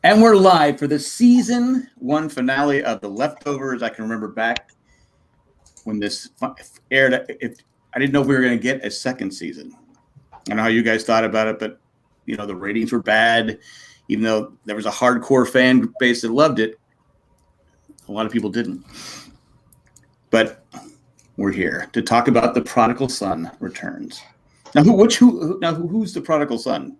And we're live for the season 1 finale of The Leftovers. I can remember back when this aired, I didn't know if we were going to get a second season. I don't know how you guys thought about it, but the ratings were bad. Even though there was a hardcore fan base that loved it, a lot of people didn't. But we're here to talk about The Prodigal Son returns. Now, who's the prodigal son?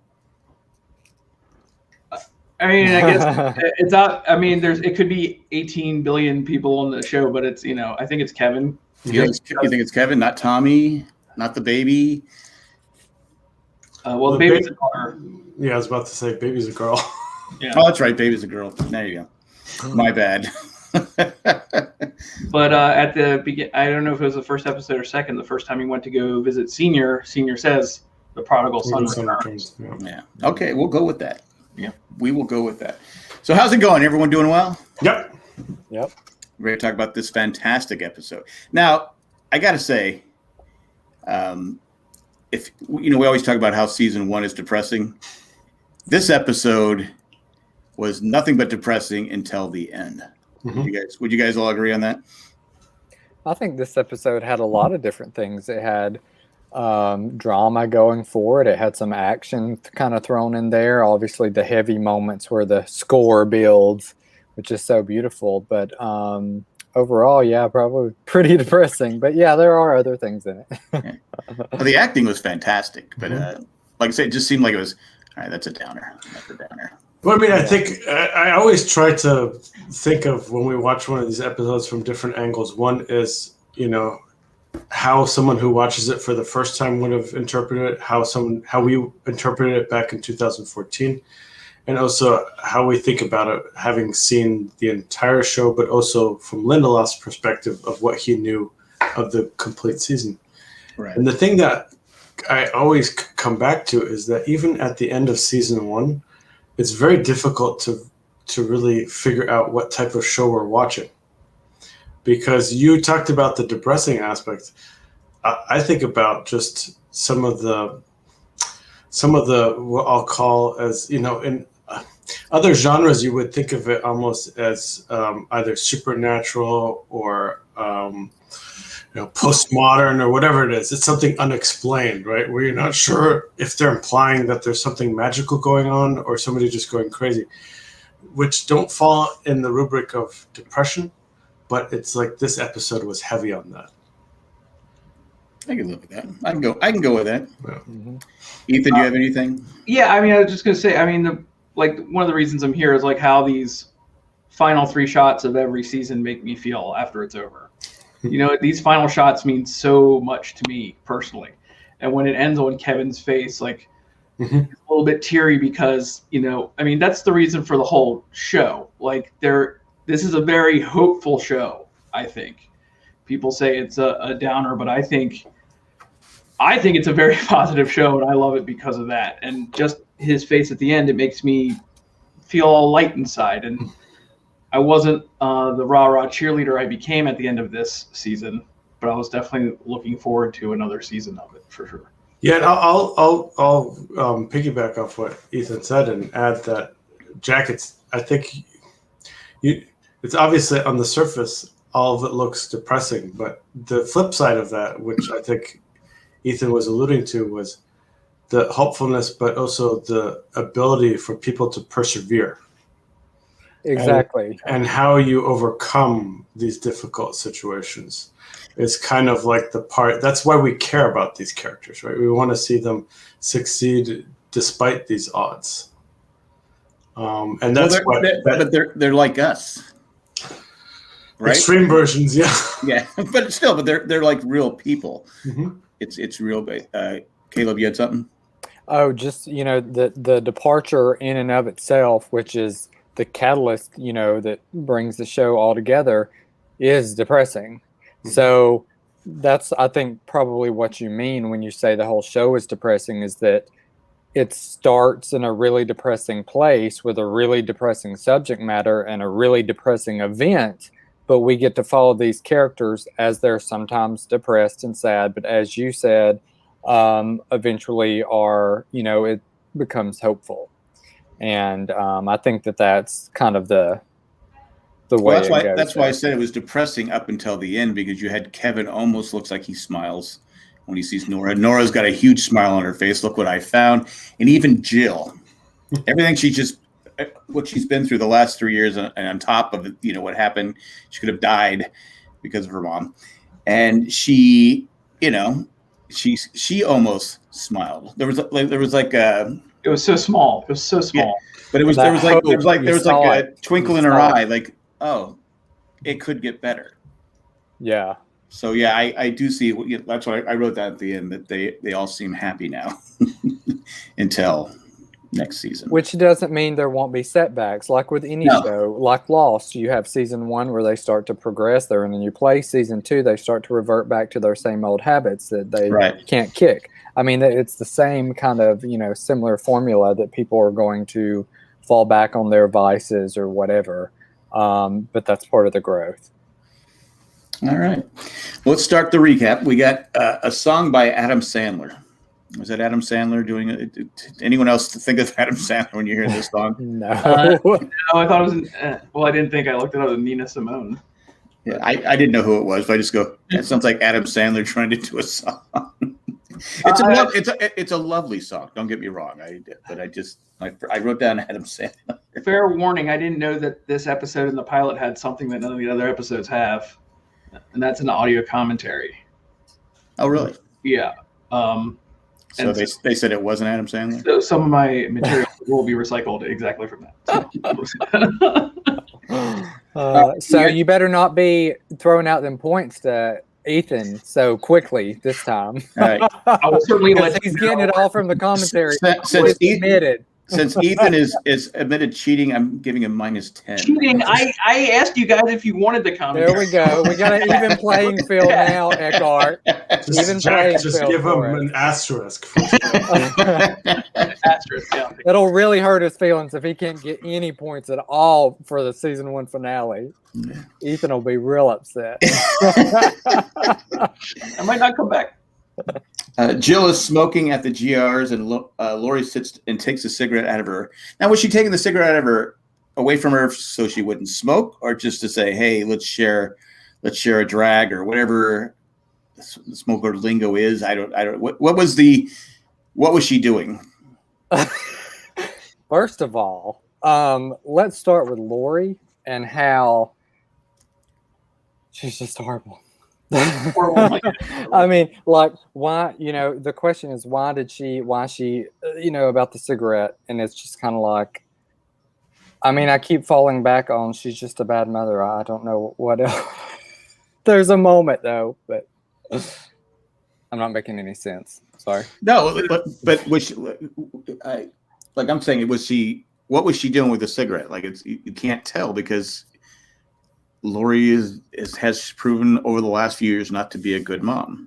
I mean, I guess it's not. I mean, it could be 18 billion people on the show, but it's I think it's Kevin. You think it's Kevin, not Tommy, not the baby? Well, the baby's a daughter. Yeah, I was about to say baby's a girl. Yeah. Oh, that's right, baby's a girl. There you go. My bad. But at the beginning, I don't know if it was the first episode or second. The first time he went to go visit Senior says the prodigal son returns. Yeah. Okay, we'll go with that. Yeah, we will go with that. So how's it going? Everyone doing well? Yep. We're going to talk about this fantastic episode. Now, I got to say, if we always talk about how season 1 is depressing. This episode was nothing but depressing until the end. Mm-hmm. Would you guys all agree on that? I think this episode had a lot of different things. It had drama going forward. It had some action kind of thrown in there. Obviously, the heavy moments where the score builds, which is so beautiful. But overall, yeah, probably pretty depressing. But yeah, there are other things in it. Well, the acting was fantastic, but like I said, it just seemed like it was all right. That's a downer. That's a downer. Well, I mean, I think I always try to think of when we watch one of these episodes from different angles. One is, how someone who watches it for the first time would have interpreted it, how we interpreted it back in 2014, and also how we think about it having seen the entire show, but also from Lindelof's perspective of what he knew of the complete season. Right. And the thing that I always come back to is that even at the end of season 1, it's very difficult to really figure out what type of show we're watching. Because you talked about the depressing aspect. I think about just some of the what I'll call as, in other genres, you would think of it almost as either supernatural or postmodern or whatever it is. It's something unexplained, right? Where you're not sure if they're implying that there's something magical going on or somebody just going crazy, which don't fall in the rubric of depression. But it's like this episode was heavy on that. I can live with that. I can go with that. Yeah. Mm-hmm. Ethan, do you have anything? Yeah, I mean, I was just gonna say. I mean, one of the reasons I'm here is like how these final 3 shots of every season make me feel after it's over. These final shots mean so much to me personally, and when it ends on Kevin's face, like it's a little bit teary because I mean, that's the reason for the whole show. Like this is a very hopeful show, I think. People say it's a downer, but I think it's a very positive show, and I love it because of that. And just his face at the end, it makes me feel all light inside. And I wasn't the rah-rah cheerleader I became at the end of this season, but I was definitely looking forward to another season of it, for sure. Yeah, and I'll piggyback off what Ethan said and add that Jack, I think it's obviously on the surface, all of it looks depressing, but the flip side of that, which I think Ethan was alluding to, was the hopefulness, but also the ability for people to persevere. Exactly. And how you overcome these difficult situations is kind of like the part. That's why we care about these characters, right? We want to see them succeed despite these odds. And that's but they're like us. Right? Extreme versions, yeah. Yeah, but they're like real people. Mm-hmm. It's real. Caleb, you had something? Oh, just the departure in and of itself, which is the catalyst, that brings the show all together, is depressing. Mm-hmm. So that's, I think, probably what you mean when you say the whole show is depressing, is that it starts in a really depressing place with a really depressing subject matter and a really depressing event. But we get to follow these characters as they're sometimes depressed and sad. But as you said, eventually it becomes hopeful. And I think that's kind of the way it goes. That's why I said it was depressing up until the end, because you had Kevin almost looks like he smiles when he sees Nora. Nora's got a huge smile on her face. Look what I found. And even Jill, everything what she's been through the last 3 years, and on top of what happened, she could have died because of her mom. And she almost smiled. There was like a. It was so small. It was so small. Yeah, but there was like a twinkle in her eye, like, oh, it could get better. Yeah. So yeah, I do see. That's what I wrote that at the end, that they all seem happy now until next season. Which doesn't mean there won't be setbacks. Like with any show, like Lost, you have season 1 where they start to progress there, and then you play season 2, they start to revert back to their same old habits that they can't kick. I mean, it's the same kind of, similar formula that people are going to fall back on their vices or whatever. But that's part of the growth. All right. Let's start the recap. We got a song by Adam Sandler. Was that Adam Sandler doing it? Anyone else to think of Adam Sandler when you hear this song? No. No, I thought it was. I didn't think. I looked it up with Nina Simone. Yeah, I didn't know who it was, but I just go, it sounds like Adam Sandler trying to do a song. It's a lovely song. Don't get me wrong. I wrote down Adam Sandler. Fair warning, I didn't know that this episode in the pilot had something that none of the other episodes have, and that's an audio commentary. Oh, really? Yeah. So they said it wasn't Adam Sandler? So some of my material will be recycled exactly from that. So you better not be throwing out them points to Ethan so quickly this time. All right. I will certainly let he's getting it all from the commentary. Since Ethan is admitted cheating, I'm giving him -10. Cheating? I asked you guys if you wanted the commentary. There we go. We got an even playing field now, Eckhart. Just give him an asterisk. Asterisk, yeah. It'll really hurt his feelings if he can't get any points at all for the season 1 finale. Yeah. Ethan will be real upset. I might not come back. Jill is smoking at the GRs, and Lori sits and takes a cigarette out of her. Now, was she taking the cigarette out of her away from her so she wouldn't smoke, or just to say, "Hey, let's share a drag," or whatever the smoker lingo is? I don't. What was she doing? First of all, let's start with Lori and how she's just horrible. I mean, like, why, the question is, why she, about the cigarette. And it's just kind of like, I mean, I keep falling back on, she's just a bad mother. I don't know what else. There's a moment though, but I'm not making any sense. Sorry. No, but was she, like I'm saying, what was she doing with the cigarette? Like, you can't tell, because Lori has proven over the last few years not to be a good mom.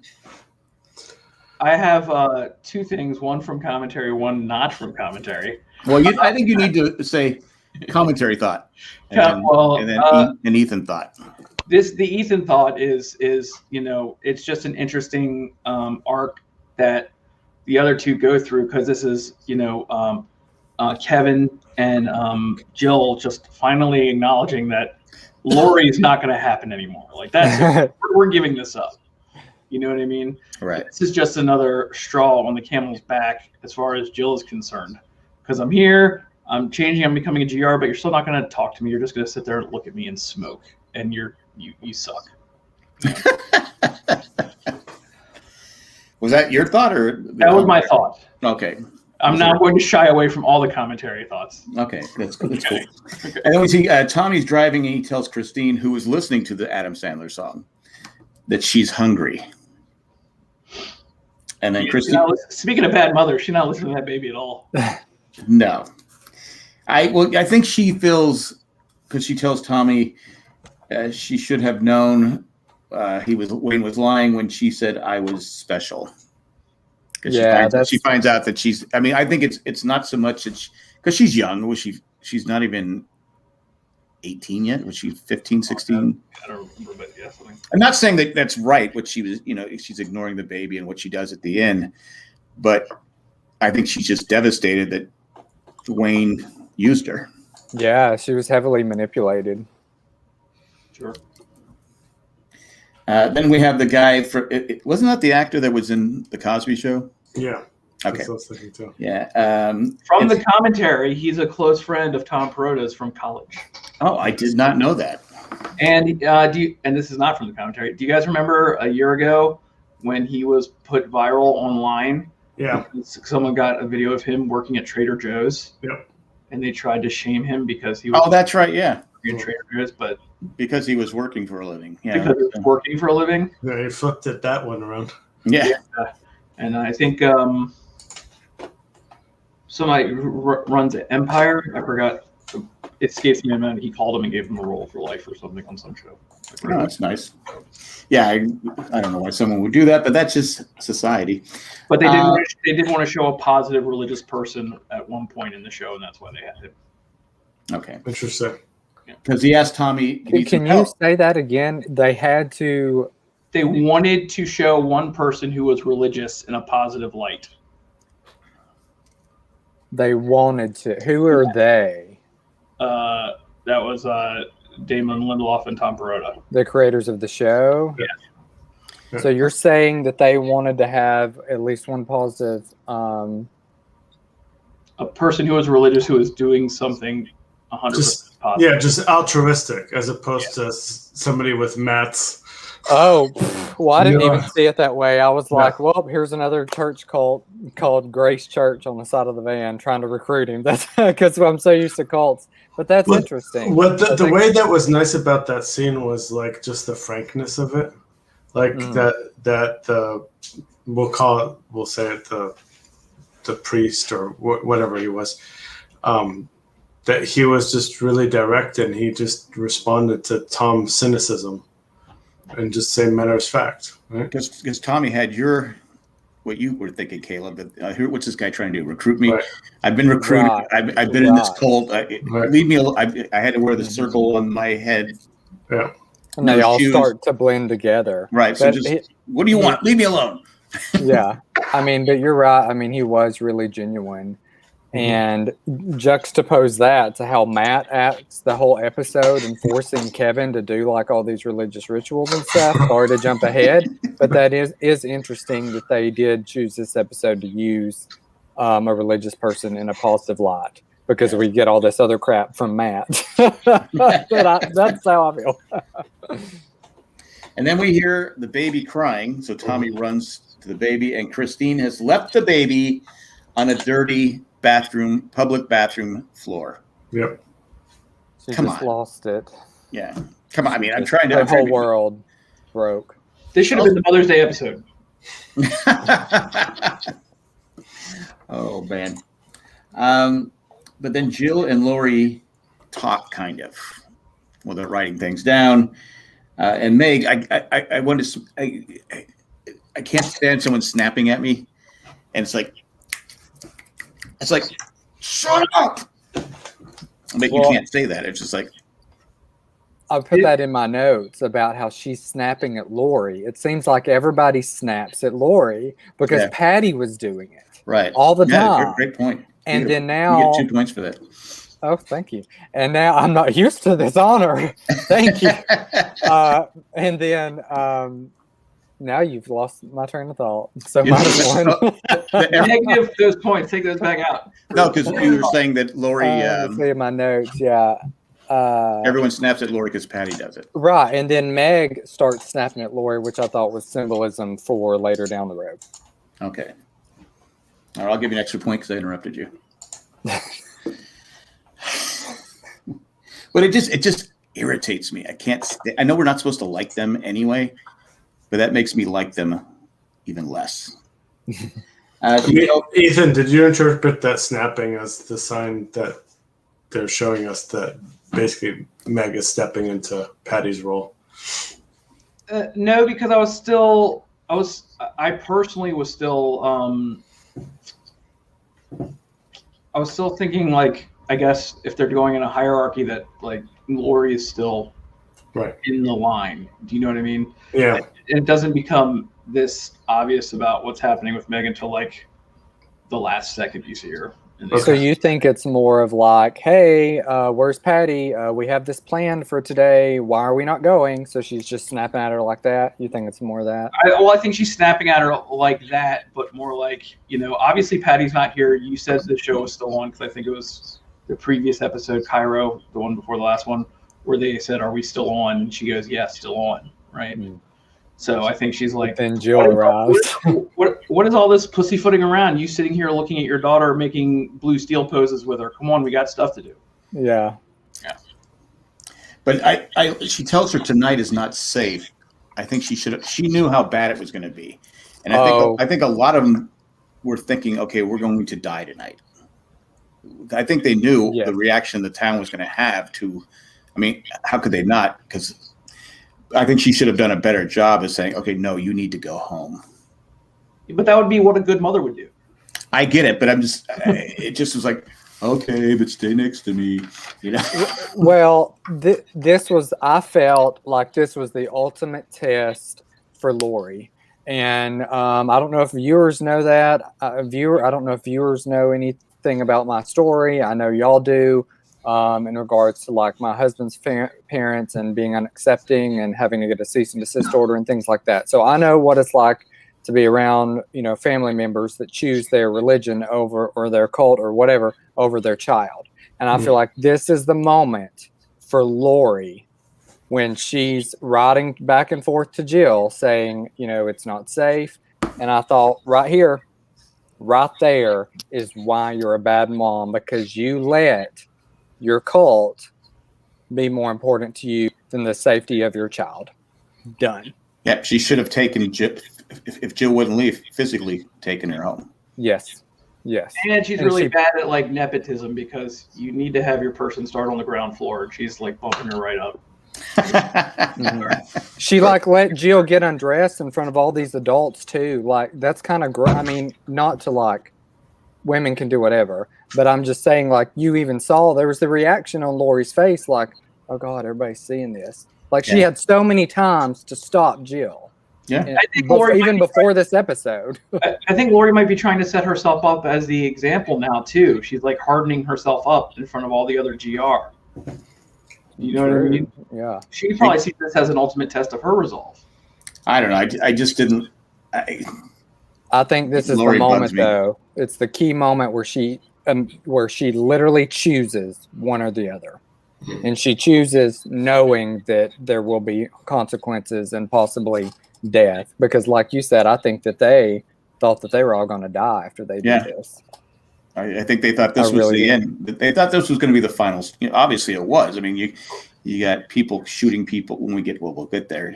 I have 2 things, one from commentary, one not from commentary. Well, I think you need to say commentary thought, and then Ethan thought. The Ethan thought is it's just an interesting arc that the other 2 go through, because this is Kevin and Jill just finally acknowledging that Lori is not going to happen anymore. Like, that's we're giving this up. You know what I mean? Right. This is just another straw on the camel's back as far as Jill is concerned. Because I'm here, I'm changing, I'm becoming a GR, but you're still not going to talk to me. You're just going to sit there and look at me and smoke, and you suck. Was that your thought, or that was my thought? Okay. I'm not going to shy away from all the commentary thoughts. Okay, that's cool. Okay. And then we see Tommy's driving, and he tells Christine, who was listening to the Adam Sandler song, that she's hungry. And then Christine, speaking of bad mother, she's not listening to that baby at all. No, I think she feels, because she tells Tommy she should have known Wayne was lying when she said I was special. Yeah, she finds out that she's. I mean, I think it's not so much that because she's young. She's not even 18 yet. Was she 15, 16? I don't remember, but yeah, something. I'm not saying that that's right. What she was, she's ignoring the baby and what she does at the end, but I think she's just devastated that Wayne used her. Yeah, she was heavily manipulated. Sure. Then we have the guy wasn't that the actor that was in the Cosby Show? Yeah. Okay. That's what I was thinking too. Yeah. From the commentary, he's a close friend of Tom Perotta's from college. Oh, I did not know that. And and this is not from the commentary. Do you guys remember a year ago when he was put viral online? Yeah. Someone got a video of him working at Trader Joe's. Yep. And they tried to shame him because he was. Oh, that's right. Yeah. In Trader Joe's, but because he was working for a living. Yeah. Because he was working for a living. Yeah, he flipped it that one around. Yeah. And I think somebody runs an Empire. I forgot. It escapes me a minute. He called him and gave him a role for life or something on some show. Oh, that's nice. Yeah, I don't know why someone would do that, but that's just society. But they did want to show a positive religious person at one point in the show, and that's why they had him. Okay. Interesting. Because he asked Tommy. Can you say that again? They had to. They wanted to show one person who was religious in a positive light. They wanted to. Who are they? That was Damon Lindelof and Tom Perotta. The creators of the show? Yeah. So you're saying that they wanted to have at least one positive... a person who was religious who was doing something 100% positive. Yeah, just altruistic as opposed to somebody with Matt's. Oh, well, I didn't even see it that way. I was like, well, here's another church cult called Grace Church on the side of the van trying to recruit him. That's because I'm so used to cults. But that's interesting. What the way that was nice about that scene was like just the frankness of it. Like that we'll say it the priest or whatever he was, that he was just really direct and he just responded to Tom's cynicism and just say matter of fact, right? Because Tommy had what you were thinking, Caleb. That what's this guy trying to do? Recruit me? Right. I've been recruited. Right. I've been in this cult. Leave me alone. I had to wear the circle on my head. Yeah. And they all start to blend together. Right. So what do you want? Leave me alone. Yeah. I mean, but you're right. I mean, he was really genuine. And juxtapose that to how Matt acts the whole episode and forcing Kevin to do like all these religious rituals and stuff. Sorry to jump ahead, but that is interesting that they did choose this episode to use a religious person in a positive light because we get all this other crap from Matt. That's how I feel. And then we hear the baby crying. So Tommy runs to the baby, and Christine has left the baby on a dirty public bathroom floor. Yep. She just lost it. Yeah. Come on. I mean, I'm trying to. The whole world broke. This should have been the Mother's Day episode. Oh, man. But then Jill and Lori talk kind of. Well, they're writing things down. And Meg, I want to. I can't stand someone snapping at me, and it's like, shut up. But you can't say that. It's just like. I put that in my notes about how she's snapping at Lori. It seems like everybody snaps at Lori because Patty was doing it all the time. Great point. And then now you get 2 points for that. Oh, thank you. And now I'm not used to this honor. Thank you. And then now you've lost my train of thought. So -1. Negative those points. Take those back out. No, because you were saying that Lori. Let's see in my notes. Yeah. Everyone snaps at Lori because Patty does it. Right. And then Meg starts snapping at Lori, which I thought was symbolism for later down the road. Okay. All right, I'll give you an extra point because I interrupted you. But it just irritates me. I can't. I know we're not supposed to like them anyway, but that makes me like them even less. Ethan, did you interpret that snapping as the sign that they're showing us that basically Meg is stepping into Patty's role? No, because I personally was still I was still thinking, like, I guess if they're going in a hierarchy that, like, Lori is still in the line. Do you know what I mean? Yeah. It doesn't become this obvious about what's happening with Meg until, like, the last second you see her. So you think it's more of like, hey, where's Patty? We have this planned for today. Why are we not going? So she's just snapping at her like that. You think it's more of that? I think she's snapping at her like that, but more like, obviously Patty's not here. You said the show was still on because I think it was the previous episode, Cairo, the one before the last one, where they said, "Are we still on?" And she goes, "Yeah, still on." Right. Mm. So I think she's like, then Jill arrives. What is all this pussyfooting around? You sitting here looking at your daughter making blue steel poses with her. Come on, we got stuff to do. Yeah. Yeah. But she tells her tonight is not safe. I think she knew how bad it was going to be. And I think a lot of them were thinking, okay, we're going to die tonight. I think they knew the reaction the town was going to have to, how could they not? Because I think she should have done a better job of saying, okay, no, you need to go home. But that would be what a good mother would do. I get it, but it just was like, okay, but stay next to me, Well, I felt like this was the ultimate test for Lori. And I don't know if viewers know that. I don't know if viewers know anything about my story. I know y'all do. In regards to like my husband's parents and being unaccepting and having to get a cease and desist order and things like that. So I know what it's like to be around, family members that choose their religion over or their cult or whatever over their child. And I feel like this is the moment for Lori when she's riding back and forth to Jill saying, it's not safe. And I thought right there is why you're a bad mom, because you let your cult be more important to you than the safety of your child. Done. Yeah, she should have taken Jill, if Jill wouldn't leave, physically taken her home. Yes. And she's really bad at like nepotism, because you need to have your person start on the ground floor, and she's like bumping her right up. She like let Jill get undressed in front of all these adults too. Like that's kind of not to like women can do whatever, but I'm just saying, like, you even saw there was the reaction on Lori's face, like, oh God, everybody's seeing this. Like she had so many times to stop Jill. Yeah, I think Lori even before this episode. I think Lori might be trying to set herself up as the example now too. She's like hardening herself up in front of all the other GR. You know what I mean? Yeah. She probably sees this as an ultimate test of her resolve. I don't know. I just didn't. I think this is the moment, though. It's the key moment where she literally chooses one or the other. And she chooses knowing that there will be consequences and possibly death. Because like you said, I think that they thought that they were all going to die after they did this. I think they thought this was the end. They thought this was going to be the finals. Obviously it was. I mean, you got people shooting people when we'll get there.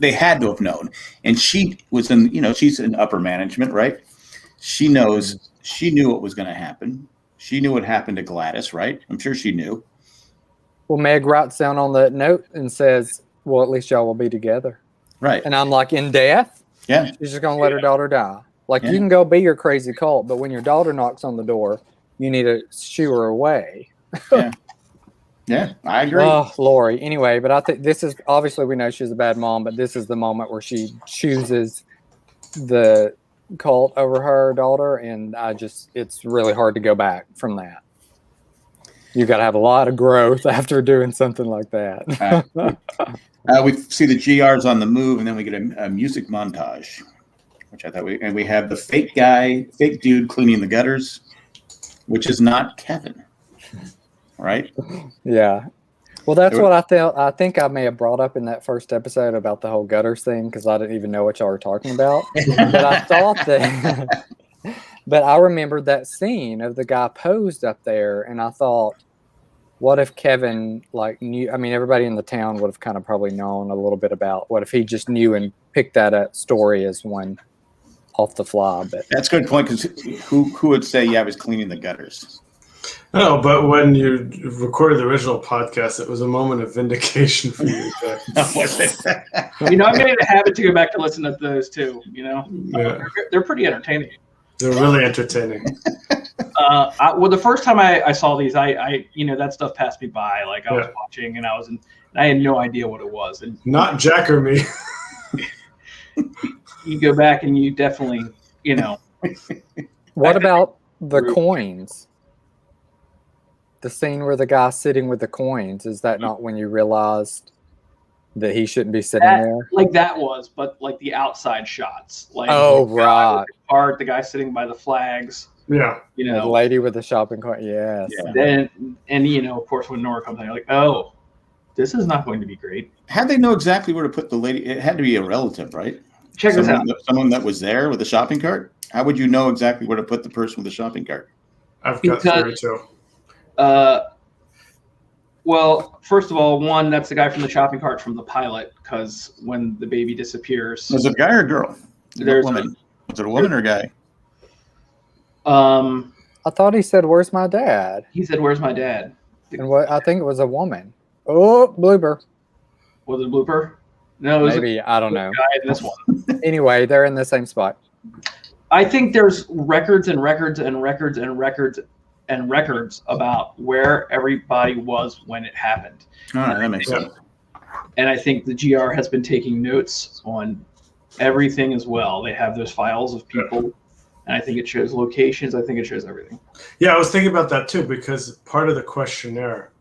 They had to have known. And she was she's in upper management, right? She knew what was going to happen. She knew what happened to Gladys, right? I'm sure she knew. Well, Meg writes down on that note and says, well, at least y'all will be together. Right. And I'm like, in death? Yeah. She's just going to let her daughter die. Like, you can go be your crazy cult, but when your daughter knocks on the door, you need to shoo her away. Yeah, I agree. Oh, Lori. Anyway, but I think this is, obviously we know she's a bad mom, but this is the moment where she chooses the cult over her daughter, and it's really hard to go back from that. You got to have a lot of growth after doing something like that. We see the GRs on the move, and then we get a music montage, which I thought we have the fake dude cleaning the gutters, which is not Kevin, right? Yeah. Well, that's what I felt. I think I may have brought up in that first episode about the whole gutters thing, because I didn't even know what y'all were talking about. But I thought that, but I remembered that scene of the guy posed up there, and I thought, what if Kevin knew? I mean, everybody in the town would have kind of probably known a little bit about. What if he just knew and picked that story as one off the fly? But that's a good point, because who would say, I was cleaning the gutters? No, but when you recorded the original podcast, it was a moment of vindication for you. I made it a habit to go back to listen to those too. They're pretty entertaining. They're really entertaining. The first time I saw these, I that stuff passed me by. Like I was watching, and I had no idea what it was. And not Jack or me. You go back and you definitely, What about The coins. The scene where the guy's sitting with the coins, is that not when you realized that he shouldn't be sitting there? Like that was, but like the outside shots. Like right. The guy sitting by the flags. Yeah. You The know, lady with the shopping cart. Yes. Yeah. then and you know, of course, when Nora comes in, you're like, oh, this is not going to be great. How'd they know exactly where to put the lady? It had to be a relative, right? Check this out. Someone that was there with the shopping cart. How would you know exactly where to put the person with the shopping cart? I've got theory too. Well, first of all, one, that's the guy from the shopping cart from the pilot, because when the baby disappears, Was it a guy or a girl? There's Was it a woman or a guy? I thought he said, "Where's my dad?" He said, "Where's my dad?" And what I think it was a woman. Oh, blooper. Was it a blooper? No, it was Maybe, I don't know. a guy in this one. Anyway, they're in the same spot. I think there's records and records and records and records and records about where everybody was when it happened. All right, that makes sense. And I think the GR has been taking notes on everything as well. They have those files of people, and I think it shows locations. I think it shows everything. Yeah, I was thinking about that too, because part of the questionnaire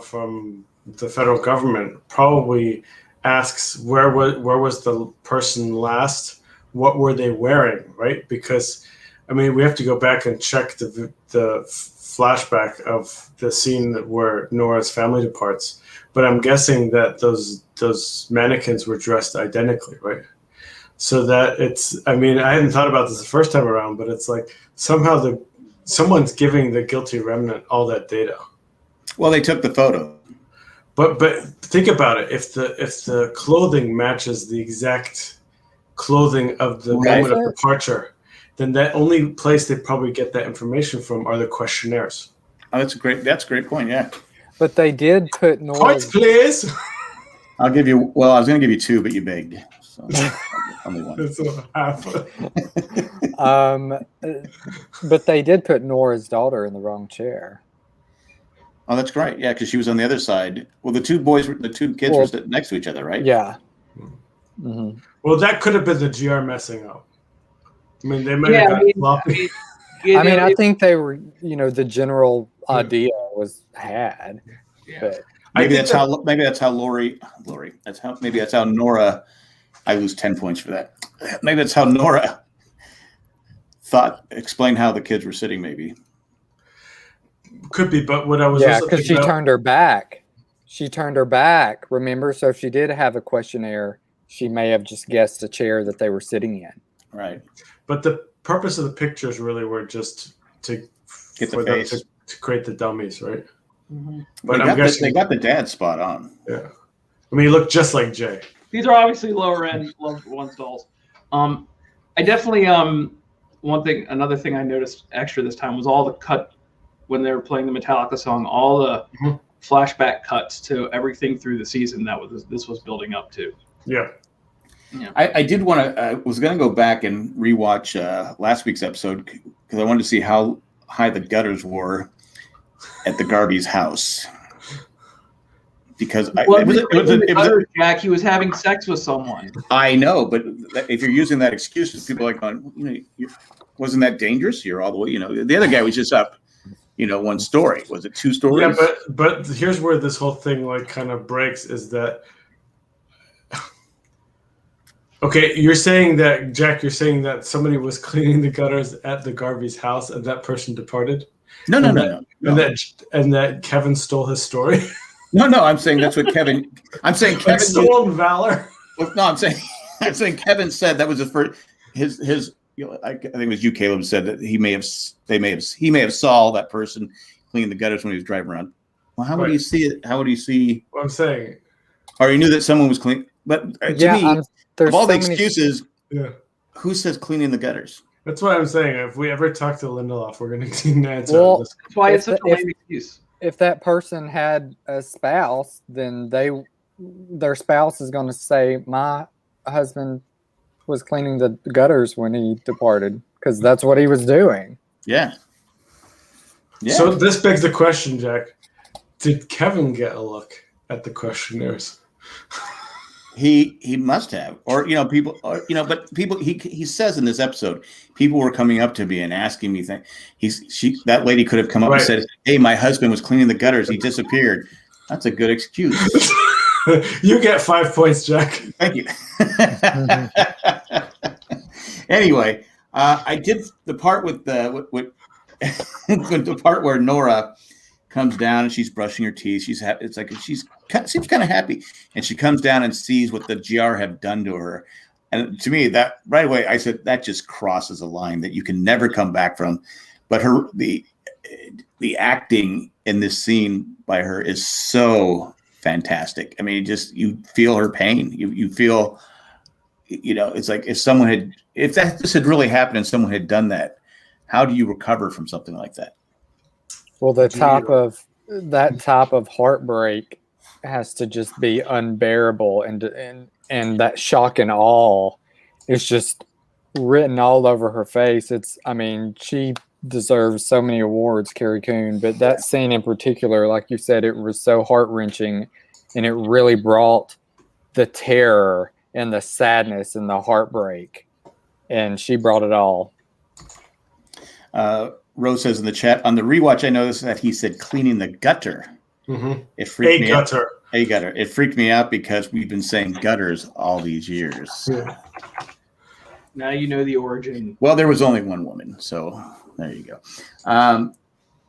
from the federal government probably asks where was the person last, what were they wearing, right? Because I mean, we have to go back and check the flashback of the scene where Nora's family departs. But I'm guessing that those mannequins were dressed identically, right? So that it's, I mean, I hadn't thought about this the first time around, but it's like somehow someone's giving the guilty remnant all that data. Well, they took the photo. But think about it. If the clothing matches the exact clothing of the moment of departure, then that only place they probably get that information from are the questionnaires. Oh, that's a great point. Yeah. But they did put Nora's... Points, please. I'll give you. Well, I was going to give you 2, but you begged. So only 1. That's half. But they did put Nora's daughter in the wrong chair. Oh, that's great. Yeah, because she was on the other side. Well, the two kids were sitting next to each other, right? Yeah. Mm-hmm. Well, that could have been the GR messing up. I mean, they might have got sloppy. I think they were, the general idea was had. Yeah. But Maybe that's how Lori. Maybe that's how Nora. I lose 10 points for that. Maybe that's how Nora explained how the kids were sitting. Maybe could be, but what I was because she turned her back. She turned her back. Remember, so if she did have a questionnaire, she may have just guessed a chair that they were sitting in. Right. But the purpose of the pictures really were just to get the face. To create the dummies, right? Mm-hmm. But they got the dad spot on. Yeah. I mean, he looked just like Jay. These are obviously lower end loved ones dolls. I definitely another thing I noticed extra this time was all the cut when they were playing the Metallica song, all the flashback cuts to everything through the season this was building up to. Yeah. Yeah. I did want to. I was going to go back and rewatch last week's episode because I wanted to see how high the gutters were at the Garby's house. Because Jack, he was having sex with someone. I know, but if you're using that excuse, people are like going, wasn't that dangerous? You're all the way. The other guy was just up. 1 story. Was it 2 stories? Yeah, but here's where this whole thing kind of breaks is that. Okay, you're saying that, Jack, somebody was cleaning the gutters at the Garvey's house and that person departed? No. And that Kevin stole his story? No, I'm saying that's what Kevin. I'm saying Kevin stolen valor. No, I'm saying Kevin said that was his first. His. I think it was you, Caleb, said that he may have saw that person cleaning the gutters when he was driving around. Well, how would he see it? How would he see? What I'm saying. Or he knew that someone was cleaning. But to me, of all the excuses, who says cleaning the gutters? That's what I'm saying. If we ever talk to Lindelof, we're going to need an answer. Well, that's why it's such a lame excuse. If that person had a spouse, then their spouse is going to say, "My husband was cleaning the gutters when he departed," because that's what he was doing. Yeah. So this begs the question, Jack. Did Kevin get a look at the questionnaires? He must have, or people, but people. He says in this episode, people were coming up to me and asking me things. That lady could have come up and said, "Hey, my husband was cleaning the gutters. He disappeared." That's a good excuse. You get 5 points, Jack. Thank you. Anyway, I did the part with the part where Nora comes down and she's brushing her teeth. She's seems kind of happy, and she comes down and sees what the GR have done to her. And to me, that right away, I said that just crosses a line that you can never come back from. But the acting in this scene by her is so fantastic. I mean, you feel her pain. You feel, it's like if this had really happened and someone had done that, how do you recover from something like that? Well, that type of heartbreak has to just be unbearable, and that shock and awe is just written all over her face. She deserves so many awards, Carrie Coon, but that scene in particular, like you said, it was so heart-wrenching, and it really brought the terror and the sadness and the heartbreak, and she brought it all. Rose says in the chat, on the rewatch, I noticed that he said cleaning the gutter. Mm-hmm. It freaked me out. A gutter. A gutter. It freaked me out because we've been saying gutters all these years. Yeah. Now you know the origin. Well, there was only one woman, so there you go.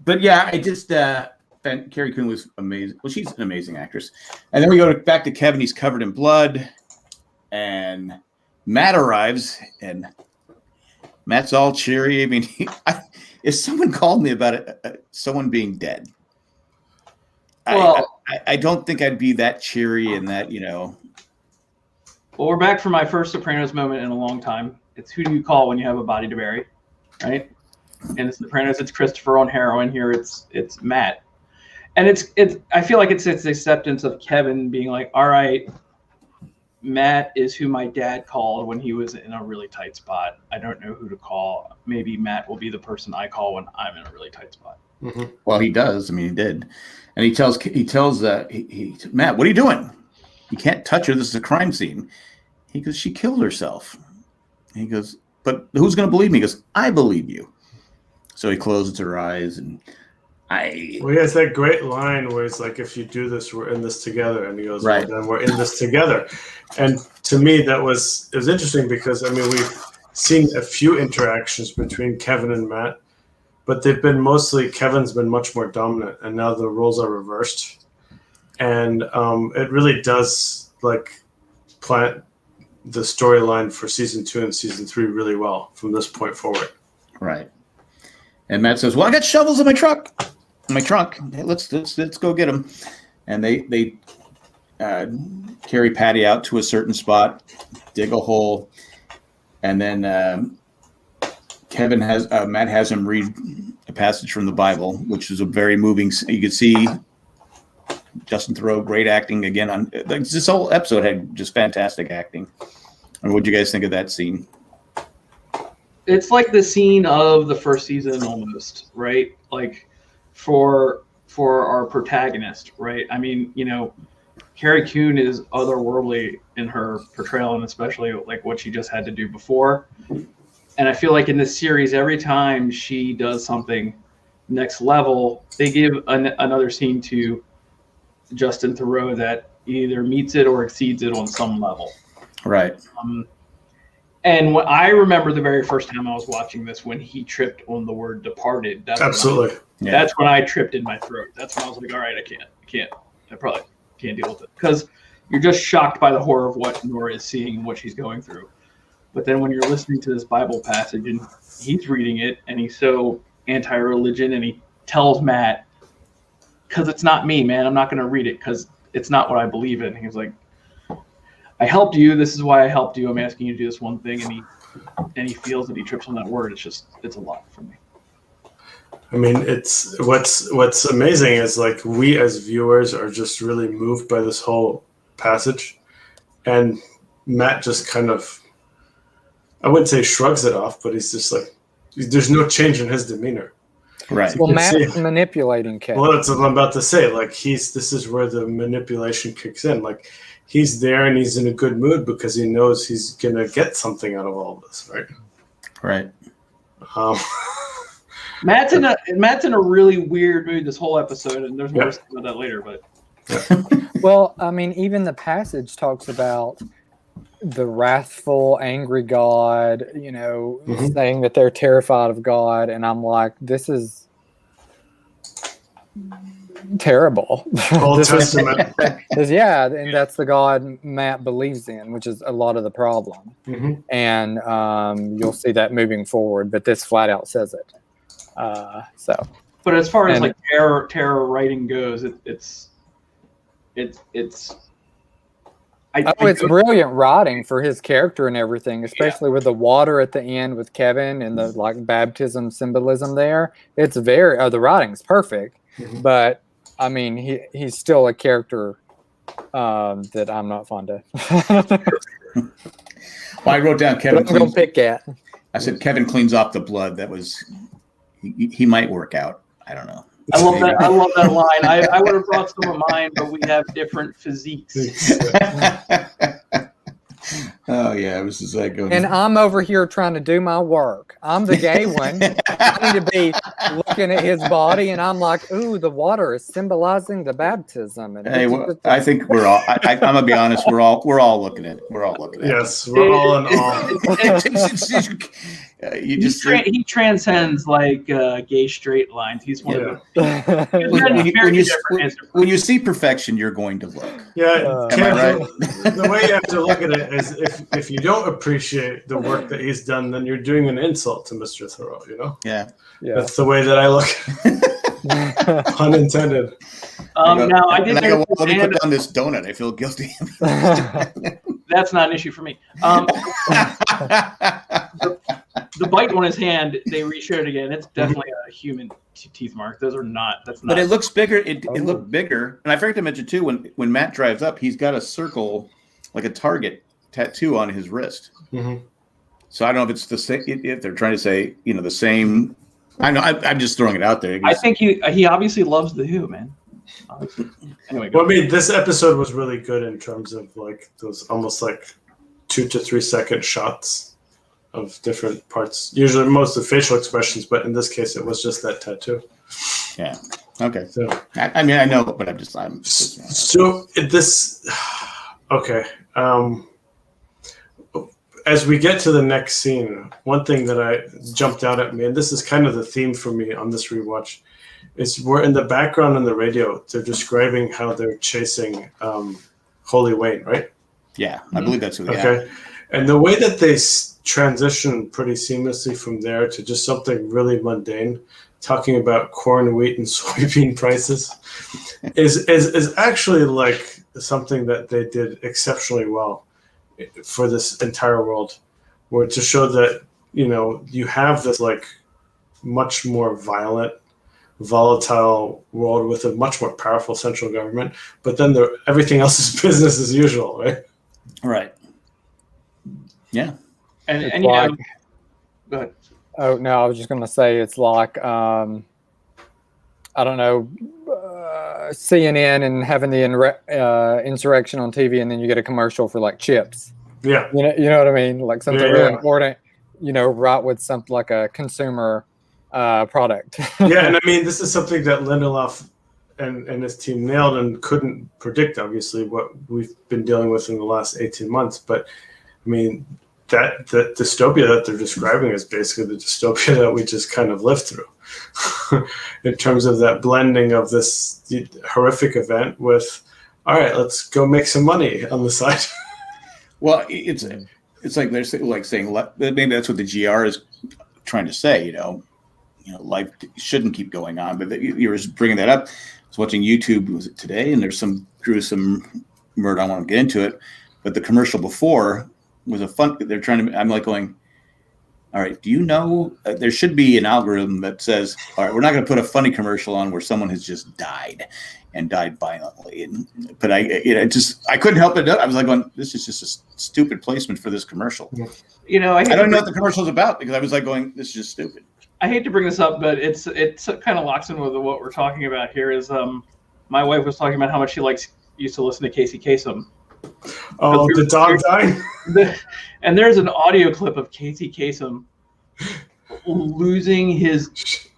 But yeah, I just Carrie Coon was amazing. Well, she's an amazing actress. And then we go back to Kevin. He's covered in blood, and Matt arrives, and Matt's all cheery. I mean, if someone called me about someone being dead, well, I don't think I'd be that cheery and that, Well, we're back for my first Sopranos moment in a long time. It's who do you call when you have a body to bury, right? In the Sopranos, it's Christopher on heroin. Here, it's Matt, and it's. I feel like it's the acceptance of Kevin being like, all right, Matt is who my dad called when he was in a really tight spot. I don't know who to call. Maybe Matt will be the person I call when I'm in a really tight spot. Mm-hmm. Well, he does. I mean, he did, and he tells Matt, "What are you doing? You can't touch her. This is a crime scene." He goes, "She killed herself." And he goes, "But who's going to believe me?" He goes, "I believe you." So he closes her eyes, and Well, he has that great line where it's like, "If you do this, we're in this together." And he goes, right. "Well, then we're in this together." And to me, it was interesting because we've seen a few interactions between Kevin and Matt, but they've been mostly Kevin's been much more dominant, and now the roles are reversed, and it really does plant the storyline for season 2 and season 3 really well from this point forward. Right. And Matt says, "Well, I got shovels in my trunk. Hey, let's go get them." And they carry Patty out to a certain spot, dig a hole, and then Matt has him read a passage from the Bible, which is a very moving. You could see Justin Theroux, great acting again. This whole episode had just fantastic acting. And what do you guys think of that scene? It's like the scene of the first season almost, right? Like for our protagonist, right? I mean, Carrie Coon is otherworldly in her portrayal, and especially like what she just had to do before. And I feel like in this series, every time she does something next level, they give another scene to Justin Theroux that either meets it or exceeds it on some level. Right. And when I remember the very first time I was watching this, when he tripped on the word departed. Absolutely. That's when I tripped in my throat. That's when I was like, all right, I probably can't deal with it. Because you're just shocked by the horror of what Nora is seeing and what she's going through. But then when you're listening to this Bible passage and he's reading it and he's so anti-religion and he tells Matt, because it's not me, man, I'm not going to read it because it's not what I believe in. He was like, I helped you. This is why I helped you. I'm asking you to do this one thing. And he feels that he trips on that word. It's a lot for me. I mean, it's what's amazing is like we as viewers are just really moved by this whole passage, and Matt just kind of, I wouldn't say shrugs it off, but he's just like, there's no change in his demeanor. Right. Well, Matt's manipulating Kevin. Well, that's what I'm about to say. Like this is where the manipulation kicks in. Like he's there and he's in a good mood because he knows he's gonna get something out of all of this, right? Right. Matt's in a really weird mood this whole episode, and there's more to say about that later. But Well, I mean, even the passage talks about the wrathful, angry God, saying that they're terrified of God. And I'm like, this is terrible. Old Testament. And that's the God Matt believes in, which is a lot of the problem. And you'll see that moving forward, but this flat out says it. But as far as like terror writing goes, it's brilliant writing for his character and everything, especially with the water at the end with Kevin and the like baptism symbolism there. It's very the writing's perfect, but I mean he's still a character that I'm not fond of. Well, I wrote down Kevin. I'm gonna pick at. I said Kevin cleans off the blood. That was he might work out. I don't know. I love that. I love that line. I would have brought some of mine, but we have different physiques. Oh yeah, this is like going. And I'm over here trying to do my work. I'm the gay one. I need to be looking at his body, and I'm like, "Ooh, the water is symbolizing the baptism." And hey, I think we're all. I'm gonna be honest. We're all looking at it. We're all looking at it. Yes, we're all in awe. He transcends like gay straight lines. He's one of the. When you see perfection, you're going to look. Yeah, am I right? The way you have to look at it is if you don't appreciate the work that he's done, then you're doing an insult to Mr. Thoreau. Yeah. That's the way that I look. Pun intended. Now I did. Let me put down this donut. I feel guilty. That's not an issue for me. The bite on his hand, they reshowed it again. It's definitely a human teeth mark. Those are not. That's not. But it looks bigger. It looked bigger. And I forgot to mention too, when Matt drives up, he's got a circle, like a target tattoo on his wrist. So I don't know if it's the same. If they're trying to say, the same. I know. I'm just throwing it out there. I think he obviously loves the Who, man. Anyway, well, I mean, this episode was really good in terms of like those almost like 2 to 3 second shots of different parts. Usually, most of facial expressions, but in this case, it was just that tattoo. Yeah. Okay. So I mean, I know, but I'm. So this. Okay. As we get to the next scene, one thing that I jumped out at me, and this is kind of the theme for me on this rewatch, is we're in the background on the radio. They're describing how they're chasing Holy Wayne, right? Yeah, I believe that's what. Okay, yeah. And the way that they transition pretty seamlessly from there to just something really mundane, talking about corn, wheat, and soybean prices, is actually like something that they did exceptionally well for this entire world, where to show that you have this like much more violent, volatile world with a much more powerful central government, but then everything else is business as usual, right? Right. Yeah. And like, go ahead. Oh no, I was just gonna say it's like I don't know, CNN and having the insurrection on TV, and then you get a commercial for like chips. Yeah. You know what I mean? Like something really important. Right with something like a consumer product. Yeah, and I mean, this is something that Lindelof and his team nailed and couldn't predict, obviously, what we've been dealing with in the last 18 months. But, I mean, that dystopia that they're describing is basically the dystopia that we just kind of lived through in terms of that blending of this horrific event with, all right, let's go make some money on the side. Well, it's like they're saying maybe that's what the GR is trying to say, life shouldn't keep going on. But you were bringing that up. I was watching YouTube, was it today? And there's some murder. I don't want to get into it. But the commercial before was a fun. They're trying to. I'm like going, all right. Do you know there should be an algorithm that says, all right, we're not going to put a funny commercial on where someone has just died and died violently. But I couldn't help it. I was like going, this is just a stupid placement for this commercial. I don't know what the commercial is about because I was like going, this is just stupid. I hate to bring this up, but it kind of locks in with what we're talking about here. Is my wife was talking about how much she used to listen to Casey Kasem, Oh, the dog dying. And there's an audio clip of Casey Kasem losing his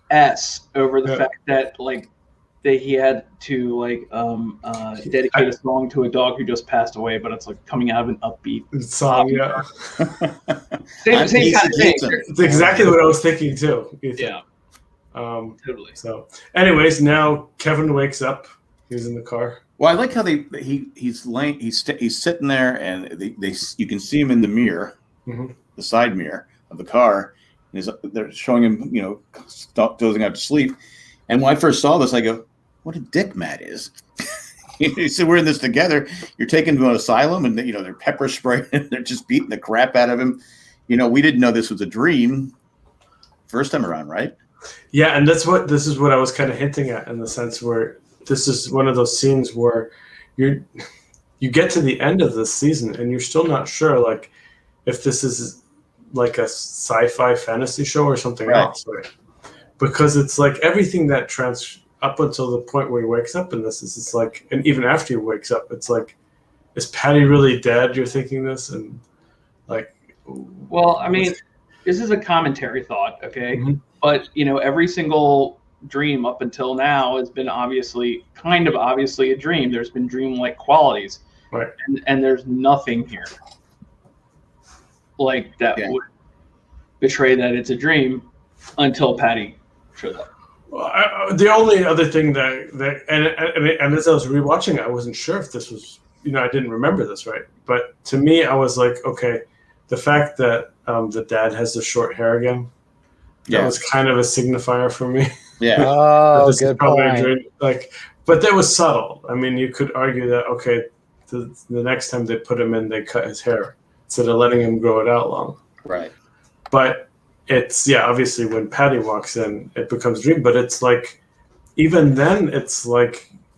S over the fact that that he had to dedicate a song to a dog who just passed away, but it's coming out of an upbeat song. Yeah, same kind of thing. It's exactly what I was thinking too, Ethan. Yeah, totally. So, anyways, now Kevin wakes up. He's in the car. Well, I like how he's sitting there, and you can see him in the mirror, the side mirror of the car, and they're showing him, dozing out to sleep. And when I first saw this, I go, "What a dick Matt is!" He said, "We're in this together. You're taking him to an asylum, and they're pepper spraying, and they're just beating the crap out of him. We didn't know this was a dream first time around, right?" Yeah, and this is what I was kind of hinting at, in the sense where this is one of those scenes where you get to the end of this season and you're still not sure if this is a sci-fi fantasy show or something else, right? Because it's everything that up until the point where he wakes up in this is and even after he wakes up, it's is Patty really dead? You're thinking this, and well, I mean, this is a commentary thought, okay? But every single dream up until now has been obviously a dream. There's been dream-like qualities, right? And there's nothing here that would betray that it's a dream until Patty showed up. Well, the only other thing and as I was rewatching, I wasn't sure if this was, I didn't remember this, right? But to me, I was like, okay, the fact that the dad has the short hair again, that was kind of a signifier for me. Yeah. Oh, good point. But that was subtle. I mean, you could argue that, okay, the next time they put him in, they cut his hair instead of letting him grow it out long. Right. But it's, obviously when Patty walks in, it becomes dream. But it's even then, it's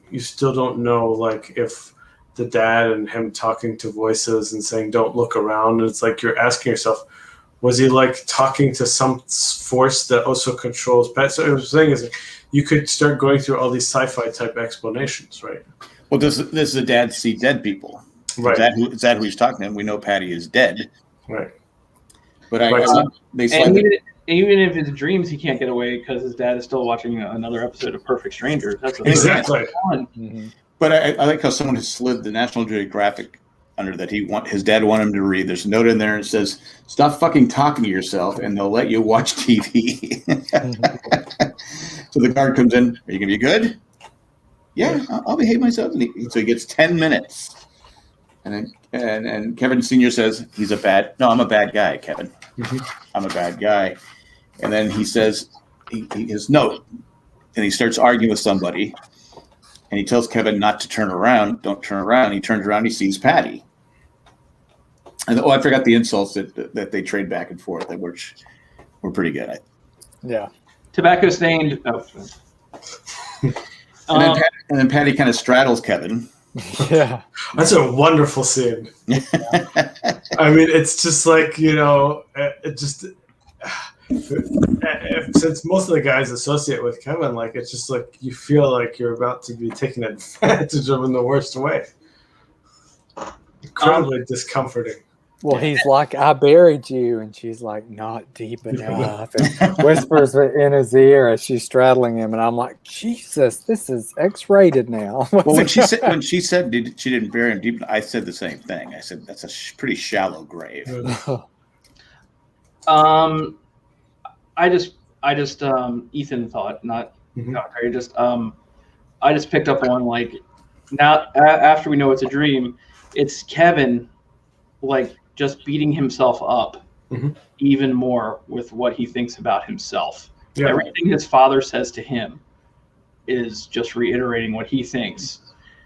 you still don't know, if the dad and him talking to voices and saying, "Don't look around." It's you're asking yourself, was he talking to some force that also controls Pat? So what I'm saying is you could start going through all these sci-fi type explanations, right? Well, this is a dad see dead people. Right. Is that who he's talking to? We know Patty is dead. Right. But even if it's dreams, he can't get away because his dad is still watching another episode of Perfect Strangers. That's the exactly. But I like how someone has slid the National Geographic under that his dad wanted him to read. There's a note in there that says, "Stop fucking talking to yourself, and they'll let you watch TV." So the guard comes in. "Are you gonna be good?" "Yeah, I'll behave myself." So he gets 10 minutes, and Kevin Sr. says, I'm a bad guy, Kevin. I'm a bad guy. And then he says, his note, and he starts arguing with somebody. And he tells Kevin not to turn around. Don't turn around. He turns around. He sees Patty. And I forgot the insults that they trade back and forth, which were pretty good. Yeah. Tobacco stained. Oh. And then Patty kind of straddles Kevin. Yeah. That's a wonderful scene. I mean, it's just it just since most of the guys associate with Kevin, it's just you feel like you're about to be taken advantage of in the worst way. Incredibly discomforting. Well, he's like, "I buried you," and she's like, "Not deep enough," and whispers in his ear as she's straddling him, and I'm like, "Jesus, this is X-rated now." Well, when she said she didn't bury him deep enough, I said the same thing. I said that's a pretty shallow grave. I just Ethan thought, not Harry. I just picked up on now after we know it's a dream, it's Kevin just beating himself up even more with what he thinks about himself. Yeah. Everything his father says to him is just reiterating what he thinks.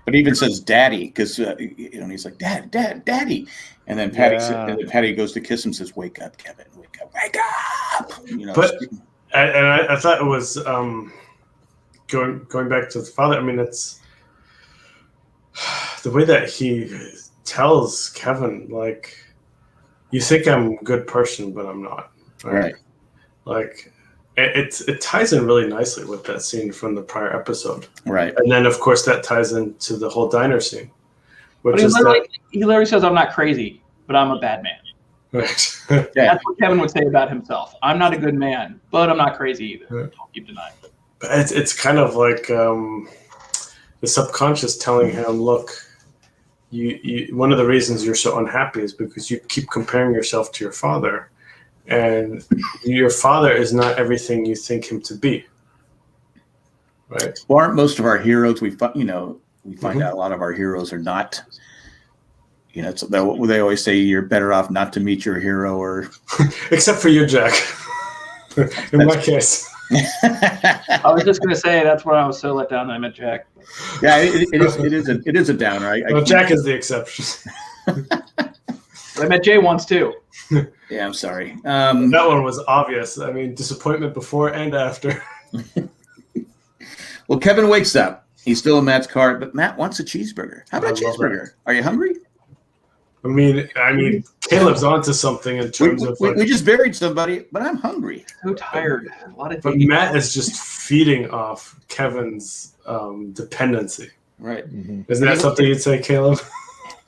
But he even says "daddy" because he's like "daddy," and then Patty goes to kiss him, and says, "Wake up, Kevin, wake up, wake up." But I thought it was going back to the father. I mean, it's the way that he tells Kevin, "You think I'm a good person, but I'm not." Right. It ties in really nicely with that scene from the prior episode. Right. And then, of course, that ties into the whole diner scene. But he literally says, "I'm not crazy, but I'm a bad man." Right. Yeah. That's what Kevin would say about himself. I'm not a good man, but I'm not crazy either. Right. Don't keep denying it. But it's kind of like the subconscious telling him, look, you one of the reasons you're so unhappy is because you keep comparing yourself to your father, and your father is not everything you think him to be. Right. Well, aren't most of our heroes? We find out a lot of our heroes are not. They always say you're better off not to meet your hero, or except for you, Jack. In my case. I was just going to say that's when I was so let down that I met Jack. Yeah, it is a downer. Well, Jack is the exception. But I met Jay once too. Yeah, I'm sorry. That one was obvious. I mean, disappointment before and after. Well, Kevin wakes up. He's still in Matt's car, but Matt wants a cheeseburger. How about a cheeseburger? Are you hungry? I mean, Caleb's onto something in terms of like, we just buried somebody, but I'm hungry. So tired. A lot of but dating. Matt is just feeding off Kevin's dependency. Right. Isn't that something you'd say, Caleb?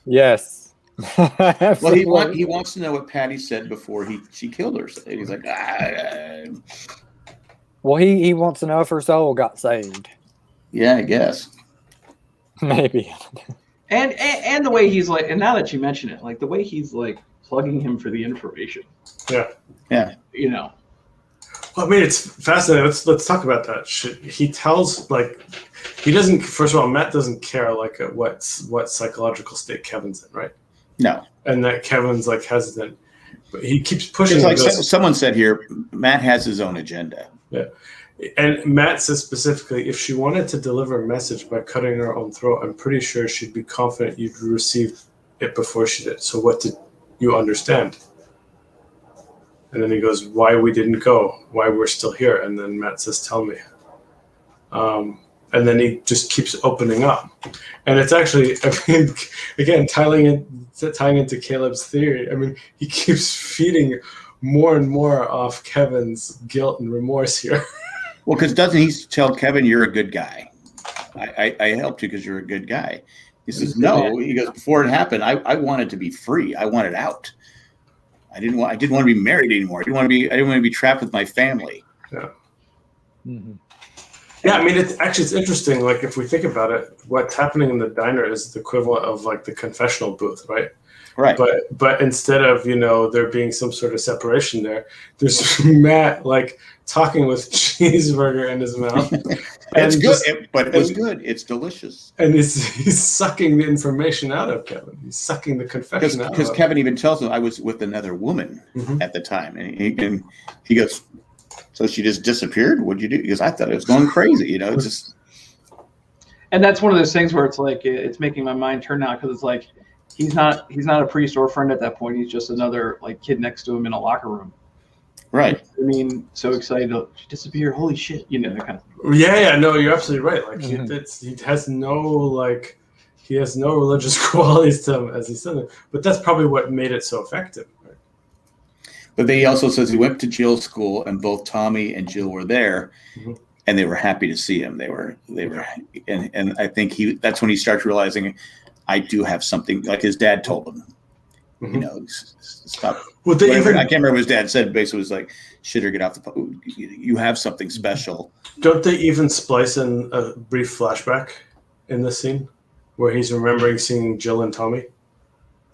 Yes. Well, he wants to know what Patty said before she killed her. So he's like, Well, he wants to know if her soul got saved. yeah, I guess. Maybe. And the way he's like, and now that you mention it, like the way he's like plugging him for the information. Yeah. Yeah. You know. Well, I mean, it's fascinating. Let's talk about that. He tells he doesn't. First of all, Matt doesn't care what psychological state Kevin's in, right? No. And that Kevin's like hesitant, but he keeps pushing. It's like someone said here, Matt has his own agenda. Yeah. And Matt says specifically, if she wanted to deliver a message by cutting her own throat, I'm pretty sure she'd be confident you'd receive it before she did. So what did you understand? And then he goes, why we didn't go, why we're still here. And then Matt says, tell me. And then he just keeps opening up. And it's actually, I mean, again, tying into Caleb's theory, I mean, he keeps feeding more and more off Kevin's guilt and remorse here. Well, because doesn't he tell Kevin, you're a good guy? I helped you because you're a good guy. He says, no. He goes, before it happened, I wanted to be free. I wanted out. I didn't want to be married anymore. I didn't want to be trapped with my family. Yeah. Mm-hmm. Yeah, I mean, it's interesting. Like, if we think about it, what's happening in the diner is the equivalent of like the confessional booth, right? Right. But instead of, there being some sort of separation there's Matt like talking with cheeseburger in his mouth. It's good, but it was good. It's delicious. And he's sucking the information out of Kevin. He's sucking the confession out. Because Kevin even tells him I was with another woman at the time, and he goes, so she just disappeared? What'd you do? Because I thought it was going crazy. It's just. And that's one of those things where it's like it's making my mind turn now because it's like. He's not a priest or a friend at that point. He's just another like kid next to him in a locker room. Right. I mean, so excited to disappear. Holy shit. That kind of thing. Yeah. No, you're absolutely right. Like he has no religious qualities to him, as he said. But that's probably what made it so effective. Right? But then he also says he went to Jill's school and both Tommy and Jill were there and they were happy to see him. They were, and I think that's when he starts realizing I do have something, like his dad told him, stop. Well, I can't remember what his dad said. Basically, was like, shit or get off the. You have something special. Don't they even splice in a brief flashback in this scene where he's remembering seeing Jill and Tommy?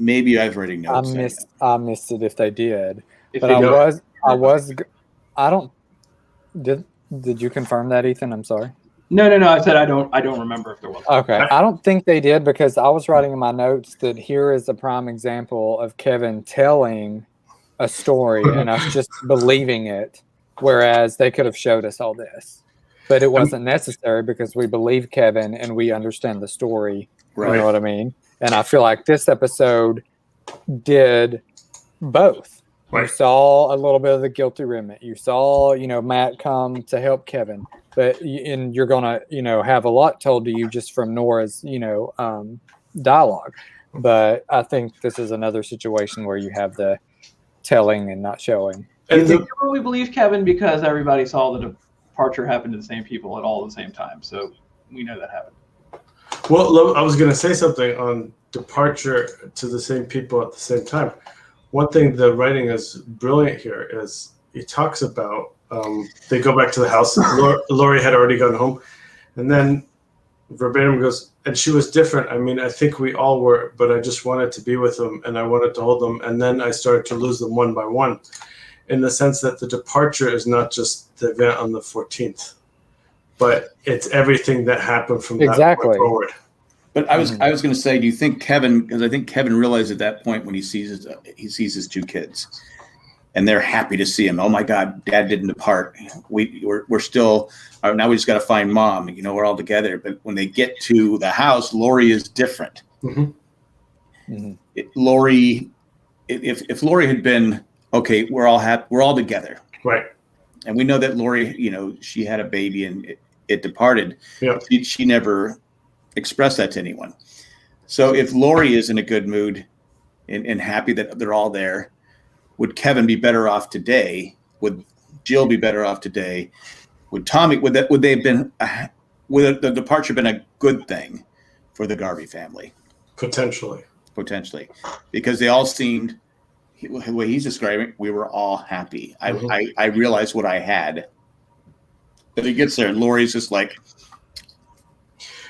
Maybe I've already noticed. I missed it if they did, If I don't. Did you confirm that, Ethan? I'm sorry. No. I said I don't remember if there was. Okay. I don't think they did because I was writing in my notes that here is a prime example of Kevin telling a story and us just believing it, whereas they could have showed us all this. But it wasn't necessary because we believe Kevin and we understand the story. Right. You know what I mean? And I feel like this episode did both. Right. You saw a little bit of the guilty remnant. You saw, Matt come to help Kevin. And you're gonna, have a lot told to you just from Nora's, dialogue. But I think this is another situation where you have the telling and not showing. And you really believe Kevin because everybody saw the departure happen to the same people at all the same time. So we know that happened. Well, I was gonna say something on departure to the same people at the same time. One thing the writing is brilliant here is he talks about they go back to the house. Laurie had already gone home, and then verbatim goes, and she was different. I mean, I think we all were, but I just wanted to be with them and I wanted to hold them. And then I started to lose them one by one, in the sense that the departure is not just the event on the 14th, but it's everything that happened from that point forward. But I was going to say, do you think Kevin? Because I think Kevin realized at that point when he sees his two kids, and they're happy to see him. Oh my God, Dad didn't depart. We're still now. We just got to find Mom. You know, we're all together. But when they get to the house, Laurie is different. Laurie, if Laurie had been okay, we're all happy. We're all together, right? And we know that Laurie, you know, she had a baby and it departed. Yeah. She never express that to anyone. So if Laurie is in a good mood and happy that they're all there, would Kevin be better off today? Would Jill be better off today? Would Tommy, would they have been, would the departure been a good thing for the Garvey family? Potentially, because they all seemed, the way he's describing it, we were all happy. I realized what I had. But he gets there and Laurie's just like,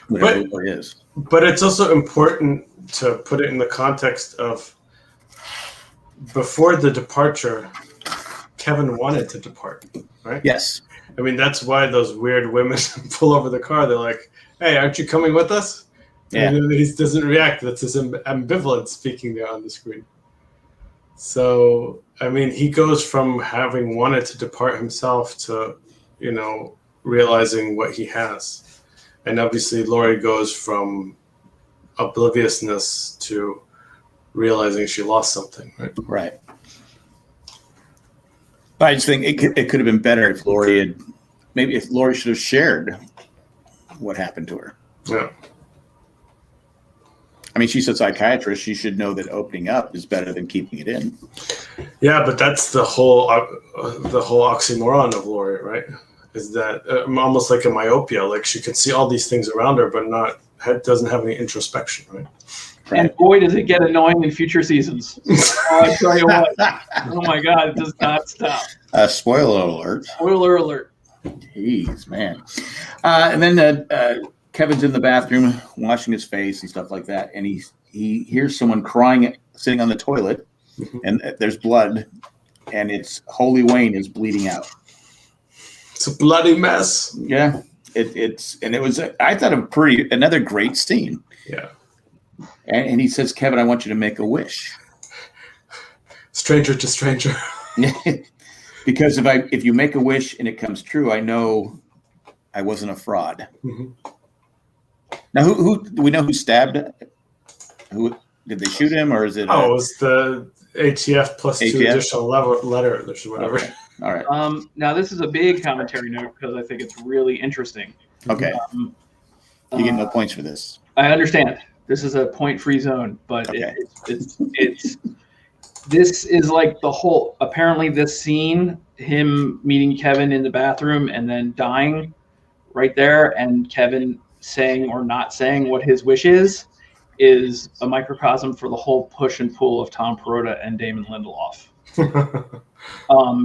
whatever it is. But it's also important to put it in the context of before the departure, Kevin wanted to depart, right? Yes. I mean, that's why those weird women pull over the car. They're like, hey, aren't you coming with us? Yeah. And he doesn't react. That's his ambivalence speaking there on the screen. So, I mean, he goes from having wanted to depart himself to, you know, realizing what he has. And obviously, Laurie goes from obliviousness to realizing she lost something, right? Right. But I just think it could have been better if Laurie should have shared what happened to her. Yeah. I mean, she's a psychiatrist. She should know that opening up is better than keeping it in. Yeah, but that's the whole oxymoron of Laurie, right? Is that almost like a myopia? Like she can see all these things around her, but doesn't have any introspection, right? And boy, does it get annoying in future seasons. I tell you what. Oh my God, it does not stop. Spoiler alert. Spoiler alert. Jeez, man. And then Kevin's in the bathroom washing his face and stuff like that, and he hears someone crying sitting on the toilet, and there's blood, and it's Holy Wayne is bleeding out. It's a bloody mess. Yeah, it was. I thought another great scene. Yeah. And he says, Kevin, I want you to make a wish. Stranger to stranger. Because if you make a wish and it comes true, I know I wasn't a fraud. Now, who do we know who stabbed? Who did they shoot him, or is it? It was the ATF plus ATF? 2 additional letters or whatever. Okay. All right. Now this is a big commentary note because I think it's really interesting. Okay. You get no points for this. I understand. This is a point-free zone, but okay. it's this is like the whole. Apparently, this scene, him meeting Kevin in the bathroom and then dying right there, and Kevin saying or not saying what his wish is a microcosm for the whole push and pull of Tom Perrotta and Damon Lindelof.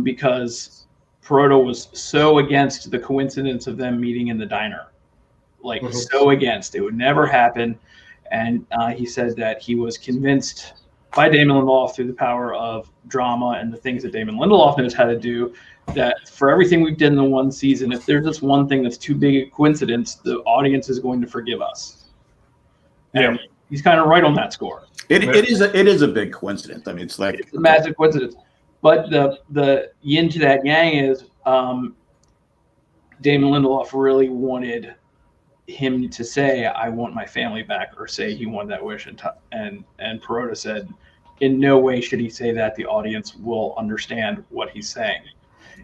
Because Perrotta was so against the coincidence of them meeting in the diner, like so against it would never happen. And he said that he was convinced by Damon Lindelof through the power of drama and the things that Damon Lindelof knows how to do, that for everything we've done in the one season, if there's just one thing that's too big a coincidence, the audience is going to forgive us. And he's kind of right on that score. It is a big coincidence. I mean, it's a massive coincidence. But the yin to that yang is Damon Lindelof really wanted him to say, I want my family back, or say he wanted that wish, and Perrotta said, in no way should he say that. The audience will understand what he's saying.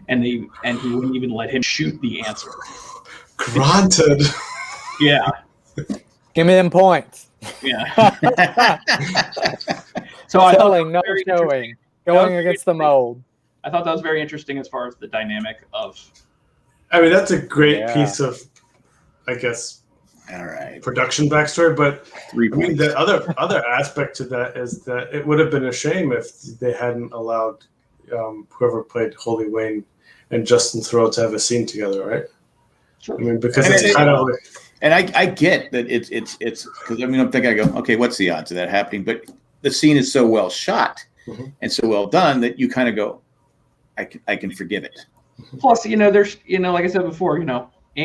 And he wouldn't even let him shoot the answer. Granted. Yeah. Give me them points. Yeah. So selling, not showing. Going against the mold. I thought that was very interesting as far as the dynamic of. I mean, that's a great piece of, I guess, All right. production backstory. But 3 I mean, points. the other aspect to that is that it would have been a shame if they hadn't allowed whoever played Holy Wayne and Justin Theroux to have a scene together, right? Sure. I mean, because And it's kind of like, And I get that it's because I mean I'm thinking I go, okay, what's the odds of that happening? But the scene is so well shot and so well done that you kind of go, I can forgive it. Plus, there's, like I said before,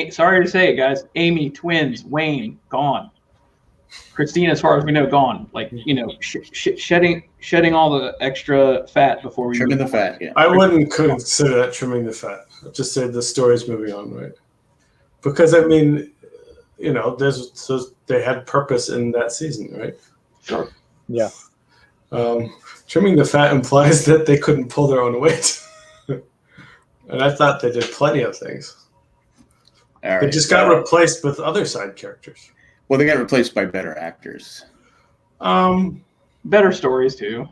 sorry to say it, guys, Amy, twins, Wayne, gone. Christine, as far as we know, gone. Like, shedding all the extra fat before we Trimming move the on. fat, yeah. I wouldn't consider that trimming the fat. I'd just say the story's moving on, right? Because I mean, they had purpose in that season, right? Sure. Yeah. Trimming the fat implies that they couldn't pull their own weight. And I thought they did plenty of things. All right. They just got replaced with other side characters. Well, they got replaced by better actors. Better stories, too.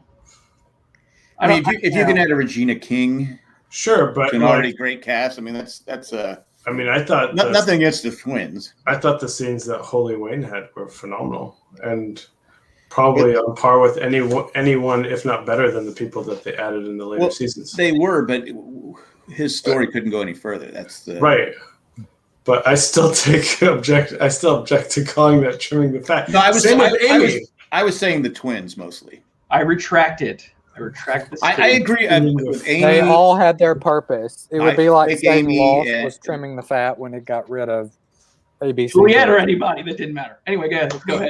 I mean, if you can add a Regina King sure, but to an already great cast, I mean, that's I mean, I thought nothing against the twins. I thought the scenes that Holy Wayne had were phenomenal and probably on par with anyone, if not better than the people that they added in the later seasons. They were, but his story couldn't go any further. That's the right. But I still object to calling that trimming the fat. No, I was Same with Amy. I was saying the twins mostly. I retract it. I retract this. I agree with Amy. They all had their purpose. It would be like saying Amy Lost was trimming the fat when it got rid of ABC. Juliet or anybody, that didn't matter. Anyway, go ahead.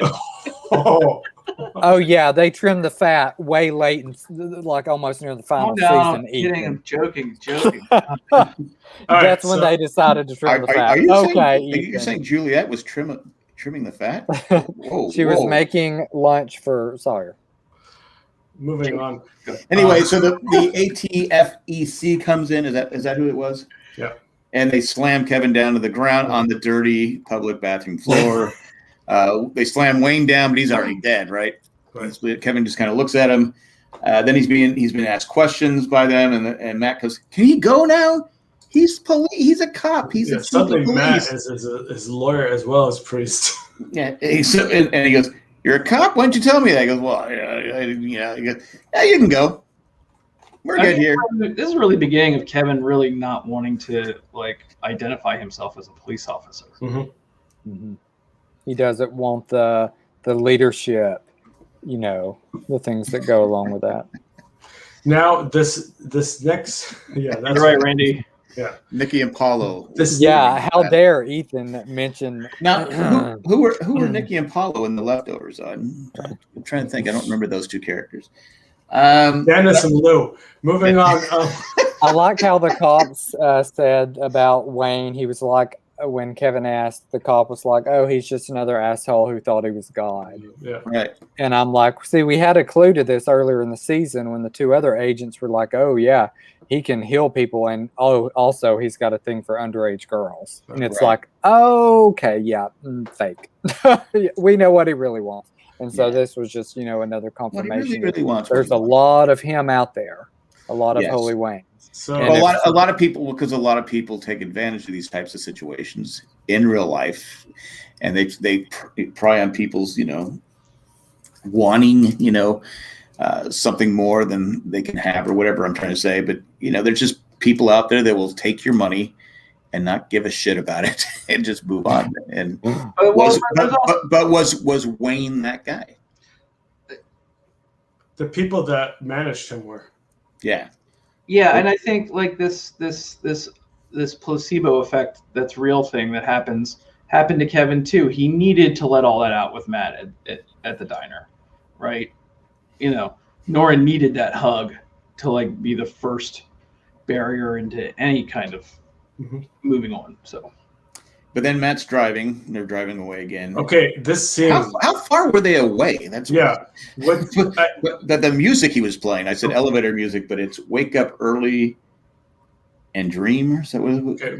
Oh, yeah, they trimmed the fat way late, and like almost near the final season. Kidding, I'm joking. That's when they decided to trim the fat. You're saying Juliet was trimming the fat? Whoa, she was making lunch for Sawyer. Moving on. Anyway, so the ATFEC comes in. Is that who it was? Yeah. And they slam Kevin down to the ground on the dirty public bathroom floor. They slam Wayne down, but he's already dead, right? Kevin just kind of looks at him. Then he's been asked questions by them, and Matt goes, "Can he go now? He's a cop. He's a something. police." Matt is lawyer as well as priest. Yeah, and he goes, "You're a cop? Why don't you tell me that?" He goes, "Well, he goes, yeah, you can go. We're good here." This is really the beginning of Kevin really not wanting to identify himself as a police officer. Mm-hmm. Mm-hmm. He doesn't want the leadership, the things that go along with that. Now this next, that's You're right, Randy. Yeah, Nikki and Paulo. How dare Ethan mention now who were Nikki and Paulo in the Leftovers? I'm trying to think. I don't remember those two characters. Dennis and Lou. Moving on. I like how the cops said about Wayne. He was like, when Kevin asked, the cop was like, "Oh, he's just another asshole who thought he was God." Yeah. Right. And I'm like, see, we had a clue to this earlier in the season when the two other agents were like, "Oh yeah, he can heal people, and also he's got a thing for underage girls." And it's like, okay, yeah, fake. We know what he really wants. And so this was just, another confirmation. What he really wants. There's a lot of him out there, a lot of Holy Wayne. So a lot of people take advantage of these types of situations in real life, and they pry on people's wanting something more than they can have or whatever I'm trying to say. But there's just people out there that will take your money and not give a shit about it and just move on. And was Wayne that guy? The people that managed him were. Yeah. Yeah, and I think this placebo effect, that's real thing that happened to Kevin too. He needed to let all that out with Matt at the diner, right? Nora needed that hug to be the first barrier into any kind of moving on. So, but then Matt's driving. They're driving away again. Okay, this scene. How far were they away? That's the music he was playing. I said elevator music, but it's "Wake Up Early and Dream." So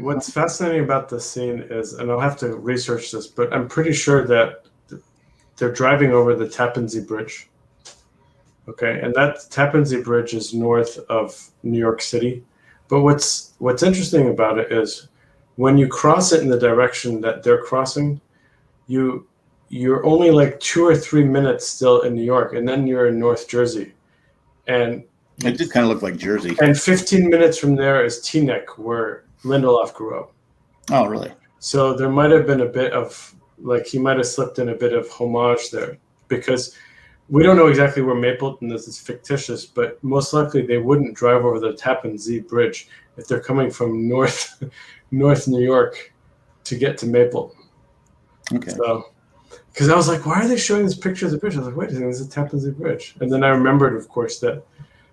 what's fascinating about this scene is, and I'll have to research this, but I'm pretty sure that they're driving over the Tappan Zee Bridge. Okay, and that Tappan Zee Bridge is north of New York City. But what's interesting about it is when you cross it in the direction that they're crossing, you're only like 2 or 3 minutes still in New York, and then you're in North Jersey, and It did kind of look like Jersey. And 15 minutes from there is Teaneck, where Lindelof grew up. Oh, really? So there might have been a bit of, like, he might have slipped in a bit of homage there, because we don't know exactly where Mapleton is. It's fictitious, but most likely they wouldn't drive over the Tappan Zee Bridge if they're coming from North New York to get to Mapleton. Okay. So, because I was like, why are they showing this picture of the bridge? I was like, wait a second, this is the Tappan Zee Bridge. And then I remembered, of course, that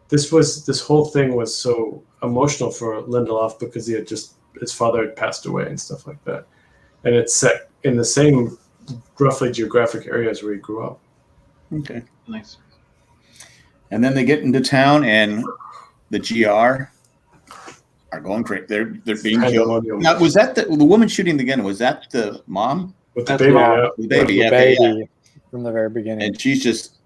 this whole thing was so emotional for Lindelof because his father had passed away and stuff like that. And it's set in the same roughly geographic areas where he grew up. Okay. Nice. And then they get into town, and the GR are going crazy. They're being killed. Now, was that the woman shooting the gun? Was that the mom? With the baby, The baby, The yeah, baby from the very beginning. And she's just,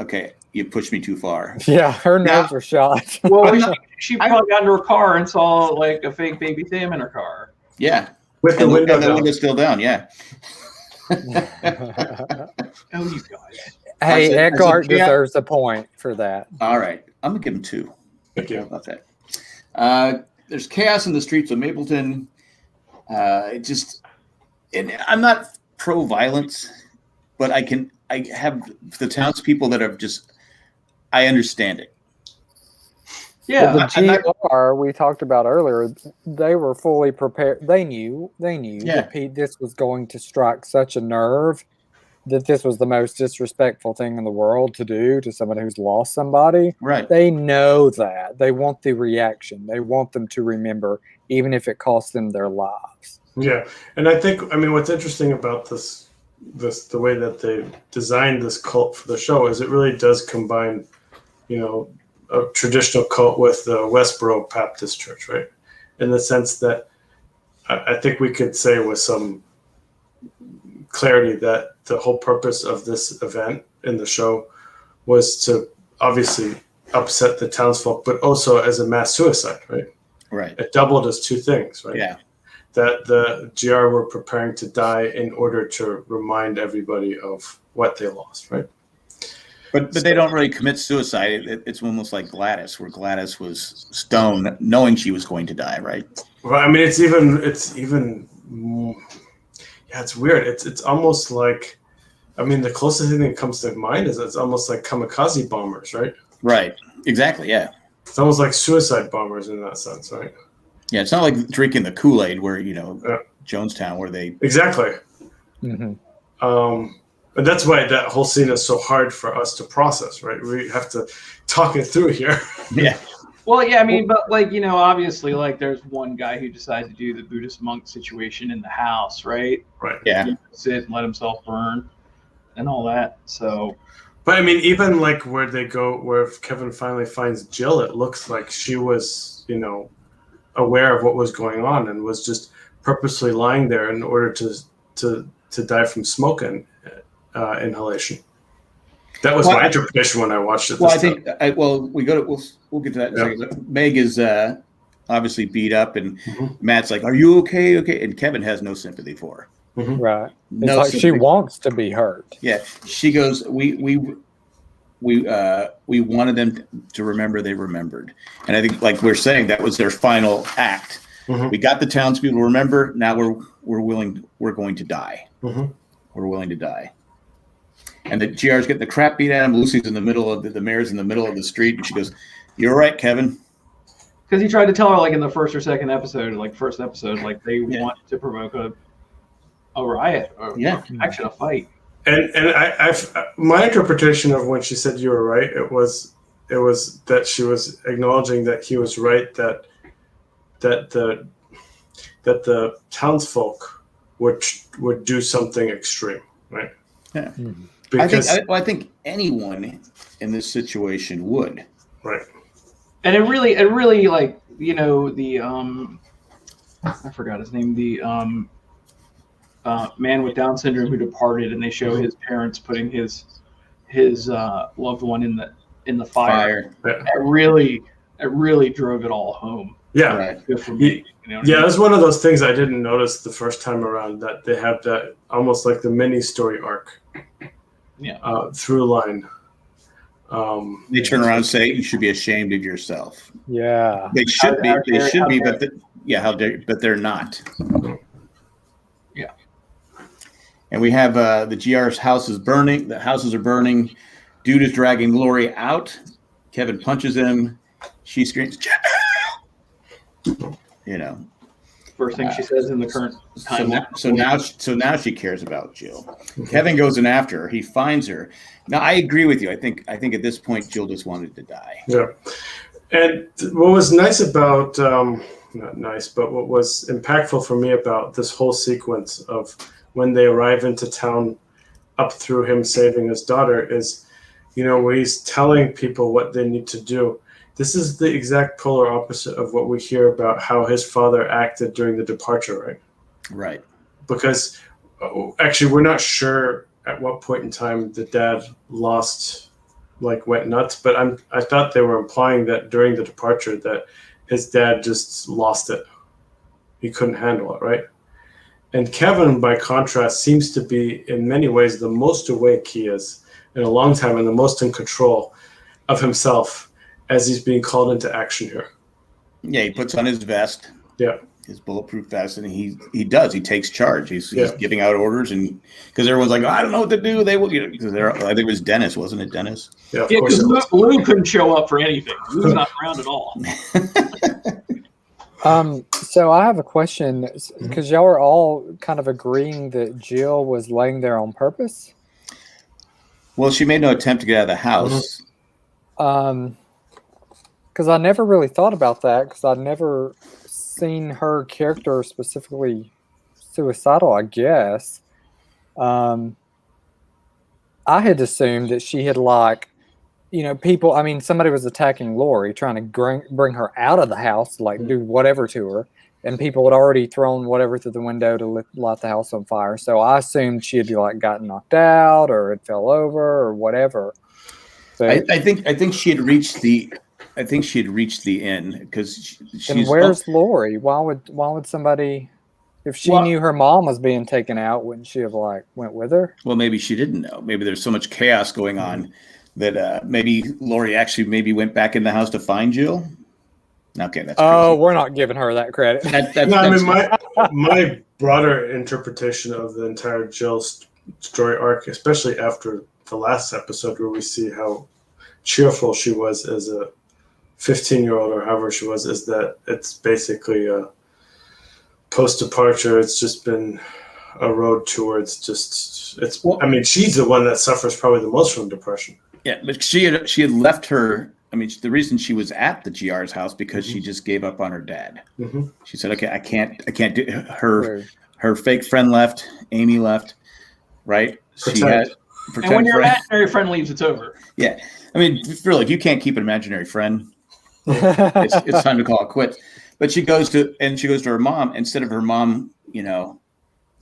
okay, you pushed me too far. Yeah, her nerves are shot. Well, she probably got into her car and saw like a fake baby Sam in her car. Yeah. With the And window the down. window's still down, yeah. Oh, you guys. Hey, I said, Eckhart yeah. deserves a point for that. All right. I'm going to give him 2. Thank you. How about that? There's chaos in the streets of Mapleton. And I'm not pro-violence, but I have the townspeople that are just, I understand it. Yeah, But the GR we talked about earlier, they were fully prepared. They knew Yeah. that this was going to strike such a nerve, that this was the most disrespectful thing in the world to do to somebody who's lost somebody. Right. They know that. They want the reaction. They want them to remember, even if it costs them their lives. Yeah, and I think, what's interesting about this the way that they designed this cult for the show is it really does combine, a traditional cult with the Westboro Baptist Church, right? In the sense that I think we could say with some clarity that the whole purpose of this event in the show was to obviously upset the townsfolk, but also as a mass suicide, right? Right. It doubled as 2 things, right? Yeah. That the GR were preparing to die in order to remind everybody of what they lost, right? But they don't really commit suicide. It's almost like Gladys, where Gladys was stoned, knowing she was going to die, right? Well, it's even, yeah, it's weird. It's almost like, the closest thing that comes to mind is it's almost like kamikaze bombers, right? Right. Exactly. Yeah. It's almost like suicide bombers in that sense, right? Yeah. It's not like drinking the Kool-Aid, where Jonestown, where they exactly. Mm-hmm. And that's why that whole scene is so hard for us to process, right? We have to talk it through here. Yeah. Well, yeah, but obviously, there's one guy who decided to do the Buddhist monk situation in the house, right? Right. Yeah. Sit and let himself burn and all that. So, but even where they go, where Kevin finally finds Jill, it looks like she was, aware of what was going on and was just purposely lying there in order to die from smoke and inhalation. That was my interpretation when I watched it. Well, I think we'll get to that in a second. Meg is obviously beat up, and Matt's like, "Are you okay?" Okay, and Kevin has no sympathy for her. Right. It's No like she sympathy. wants to be hurt. Yeah, she goes, We wanted them to remember they remembered, and I think, like we're saying, that was their final act. We got the townspeople to remember. Now we're going to die. We're willing to die. And the GR's getting the crap beat out of him. Lucy's in the middle of the mayor's in the middle of the street, and she goes, "You're right, Kevin." because he tried to tell her in the first or second episode, first episode, they want to provoke a riot or action, a fight. And I've my interpretation of when she said you were right, it was that she was acknowledging that he was right, that the townsfolk would do something extreme, right? Yeah. Because I think anyone in this situation would. right. And it really the I forgot his name, the man with Down syndrome who departed, and they show his parents putting his loved one in the fire. Yeah. It really drove it all home. Yeah. Right. Good for me. You know what I Yeah, mean? that's one of those things I didn't notice the first time around, that they have that almost like the mini story arc through line. They turn around and say, "You should be ashamed of yourself." Yeah. They should be. How They dare- should how be, dare- but how dare? But they're not. Yeah. And we have the GR's house is burning. The houses are burning. Dude is dragging Lori out. Kevin punches him. She screams, "Jill!" You know. First thing she says in the current time. So now she cares about Jill. Kevin goes in after her. He finds her. Now I agree with you. I think at this point Jill just wanted to die. Yeah. And what was nice about not nice, but what was impactful for me about this whole sequence of when they arrive into town up through him saving his daughter is, where he's telling people what they need to do. This is the exact polar opposite of what we hear about how his father acted during the departure, right? Right. Because actually, we're not sure at what point in time the dad went nuts, but I thought they were implying that during the departure that his dad just lost it. He couldn't handle it, right? And Kevin, by contrast, seems to be in many ways the most awake he is in a long time and the most in control of himself as he's being called into action here. Yeah, he puts on his vest. Yeah. His bulletproof vest, and he takes charge. He's giving out orders, and because everyone's like, I don't know what to do. They will, because I think it was Dennis, wasn't it, Dennis? Yeah, of course. Because Lou couldn't show up for anything. Lou's not around at all. So I have a question, because y'all are all kind of agreeing that Jill was laying there on purpose. Well, she made no attempt to get out of the house. Because I never really thought about that, because I'd never seen her character specifically suicidal, I guess. I had assumed that she had people, somebody was attacking Lori, trying to bring her out of the house, do whatever to her, and people had already thrown whatever through the window to light the house on fire. So I assumed she had gotten knocked out or it fell over or whatever. But I think she had reached the end because and where's Lori? Why would somebody, if she knew her mom was being taken out, wouldn't she have went with her? Well, maybe she didn't know. Maybe there's so much chaos going on that maybe Lori actually went back in the house to find Jill. Okay, that's crazy. We're not giving her that credit. My broader interpretation of the entire Jill story arc, especially after the last episode where we see how cheerful she was as a 15-year-old or however she was, is that it's basically a post-departure. It's just been a road towards she's the one that suffers probably the most from depression. Yeah, but she had left her. The reason she was at the GR's house because she just gave up on her dad. Mm-hmm. She said, "Okay, I can't do." Her fake friend left. Amy left. Right. She had. And when your imaginary friend leaves, it's over. Yeah, really, if you can't keep an imaginary friend, it's time to call it quits. But she goes to her mom. Instead of her mom,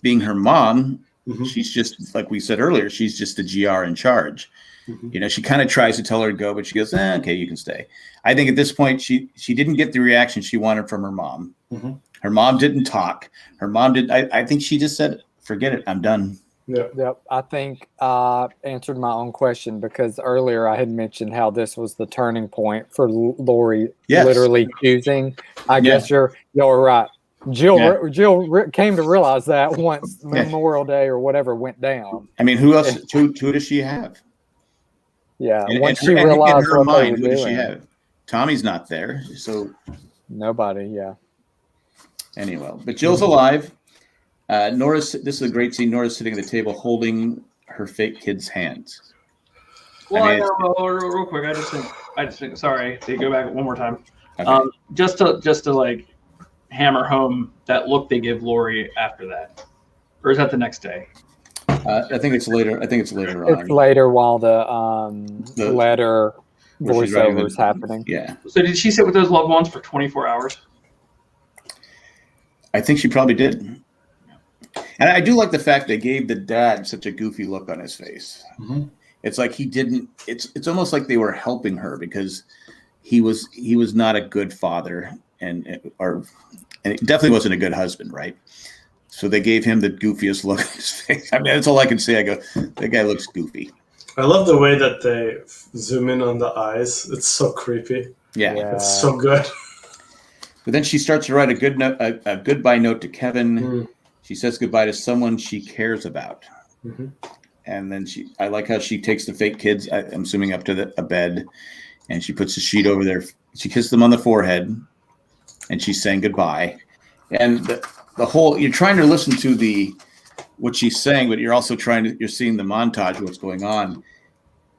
being her mom, she's just, like we said earlier, she's just the GR in charge. Mm-hmm. She kind of tries to tell her to go, but she goes, okay, you can stay. I think at this point, she didn't get the reaction she wanted from her mom. Mm-hmm. Her mom didn't talk. Her mom did. I think she just said, forget it, I'm done. Yep. I think I answered my own question, because earlier I had mentioned how this was the turning point for Lori literally choosing. I guess you're right. Jill came to realize that once Memorial Day or whatever went down. Who else? Who does she have? Yeah. Once she realized her mind, who does she have? Tommy's not there, so nobody. Yeah. Anyway, but Jill's alive. Nora's. This is a great scene. Nora's sitting at the table holding her fake kid's hands. Well, real quick, I just think. Sorry, to go back one more time. Okay. Just to hammer home that look they give Lori after that, or is that the next day? I think it's later. on. It's later while the letter voiceover is happening. Yeah. So did she sit with those loved ones for 24 hours? I think she probably did. And I do like the fact they gave the dad such a goofy look on his face. Mm-hmm. It's like he didn't. It's almost like they were helping her because he was not a good father. and it definitely wasn't a good husband, right? So they gave him the goofiest look on his face. I mean, that's all I can say. I go, that guy looks goofy. I love the way that they zoom in on the eyes. It's so creepy. Yeah. It's so good. But then she starts to write a goodbye note to Kevin. Mm. She says goodbye to someone she cares about. Mm-hmm. And then I like how she takes the fake kids, I'm assuming, up to a bed, and she puts a sheet over there. She kisses them on the forehead, and she's saying goodbye. And the whole, you're trying to listen to what she's saying, but you're also you're seeing the montage of what's going on.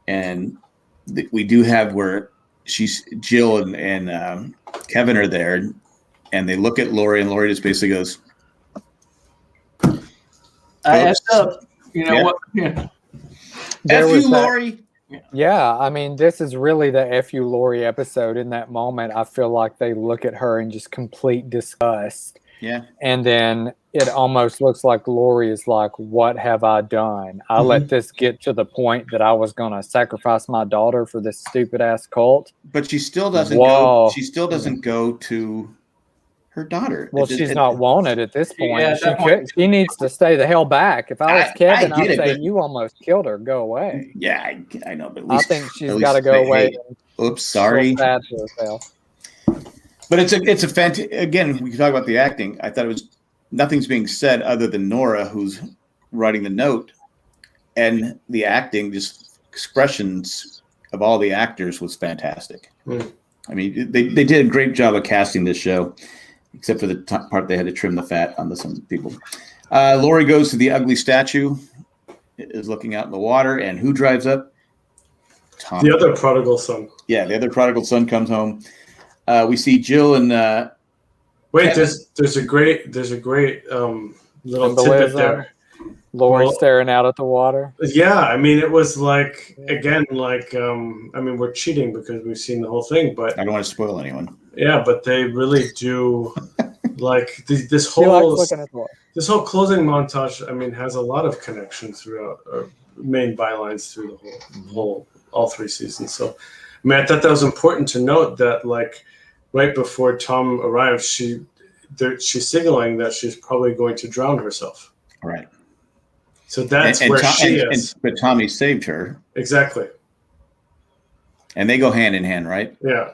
And we do have where Jill and Kevin are there, and they look at Lori, and Lori just basically goes, I effed up. You know what? Yeah. F you, Lori. Yeah, I mean, this is really the F you, Lori episode. In that moment, I feel like they look at her in just complete disgust. Yeah. And then it almost looks like Lori is like, what have I done? I let this get to the point that I was going to sacrifice my daughter for this stupid ass cult. But she still doesn't go. She still doesn't go to her daughter. Well, she's not wanted at this point. Yeah, she needs to stay the hell back. If I was Kevin, I'd say you almost killed her. Go away. Yeah, I know. But I think she's got to go away. Oops, sorry. Bad to herself. But it's a fantastic. Again, we can talk about the acting. I thought it was nothing's being said other than Nora, who's writing the note, and the acting, just expressions of all the actors was fantastic. Mm. I mean, they did a great job of casting this show, except for the part they had to trim the fat on some people. Lori goes to the ugly statue, is looking out in the water, and who drives up? Tom. The other prodigal son. Yeah, the other prodigal son comes home. We see Jill and wait. There's a great little tidbit there. Lori staring out at the water. Yeah, I mean, it was like again, like I mean, we're cheating because we've seen the whole thing, but I don't want to spoil anyone. Yeah, but they really do like this whole closing montage. I mean, has a lot of connection throughout main bylines through the whole all 3 seasons. So, I mean, I thought that was important to note that like right before Tom arrives, she's signaling that she's probably going to drown herself. Right. So that's where she is. But Tommy saved her. Exactly. And they go hand in hand, right? Yeah.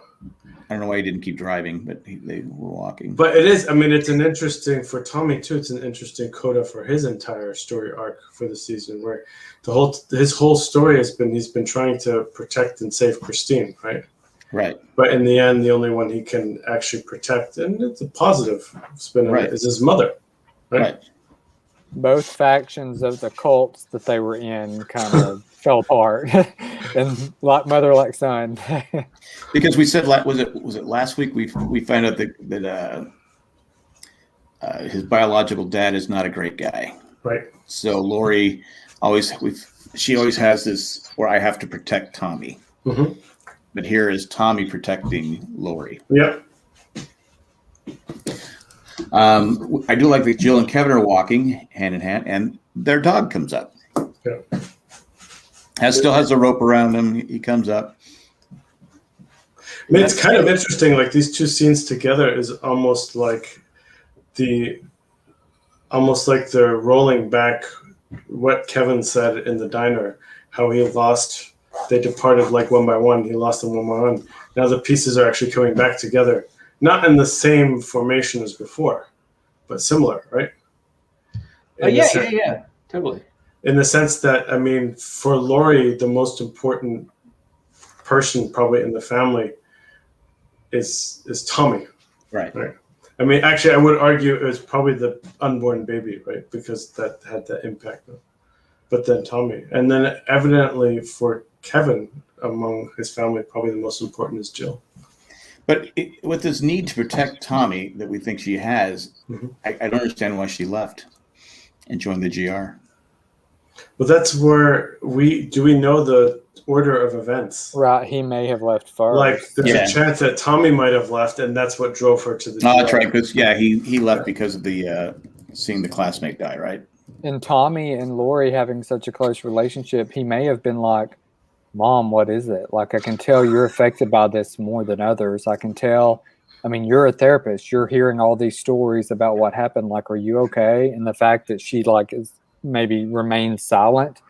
I don't know why he didn't keep driving, but they were walking. But it is, I mean, it's an interesting, for Tommy too, it's an interesting coda for his entire story arc for the season, where his whole story has been, he's been trying to protect and save Christine, right? Right. But in the end, the only one he can actually protect, and it's a positive spin on it, is his mother, right? Both factions of the cults that they were in kind of fell apart, and like mother, like son. Because we said, was it last week? We found out that his biological dad is not a great guy. Right. So Lori always has this where I have to protect Tommy. Mm-hmm. But here is Tommy protecting Lori. Yep. I do like that Jill and Kevin are walking hand in hand, and their dog comes up. Yeah. Still has a rope around him. He comes up. I mean, it's kind of interesting. Like these two scenes together is almost like they're rolling back what Kevin said in the diner, how he lost. They departed like one by one. He lost them one by one. Now the pieces are actually coming back together. Not in the same formation as before, but similar, right? Yeah, totally. In the sense that, I mean, for Lori, the most important person probably in the family is Tommy. Right. I mean, actually, I would argue it was probably the unborn baby, right? Because that had that impact. But then Tommy. And then evidently for Kevin, among his family, probably the most important is Jill. But with this need to protect Tommy that we think she has, mm-hmm. I don't understand why she left and joined the GR. Well, that's where we know the order of events. Right, he may have left first. Like there's a chance that Tommy might have left, and that's what drove her to the GR. That's right, because he left because of the seeing the classmate die, right? And Tommy and Lori having such a close relationship, he may have been like, Mom, what is it? Like, I can tell you're affected by this more than others. I can tell I mean, you're a therapist. You're hearing all these stories about what happened. Like, are you okay? And the fact that she like is maybe remains silent.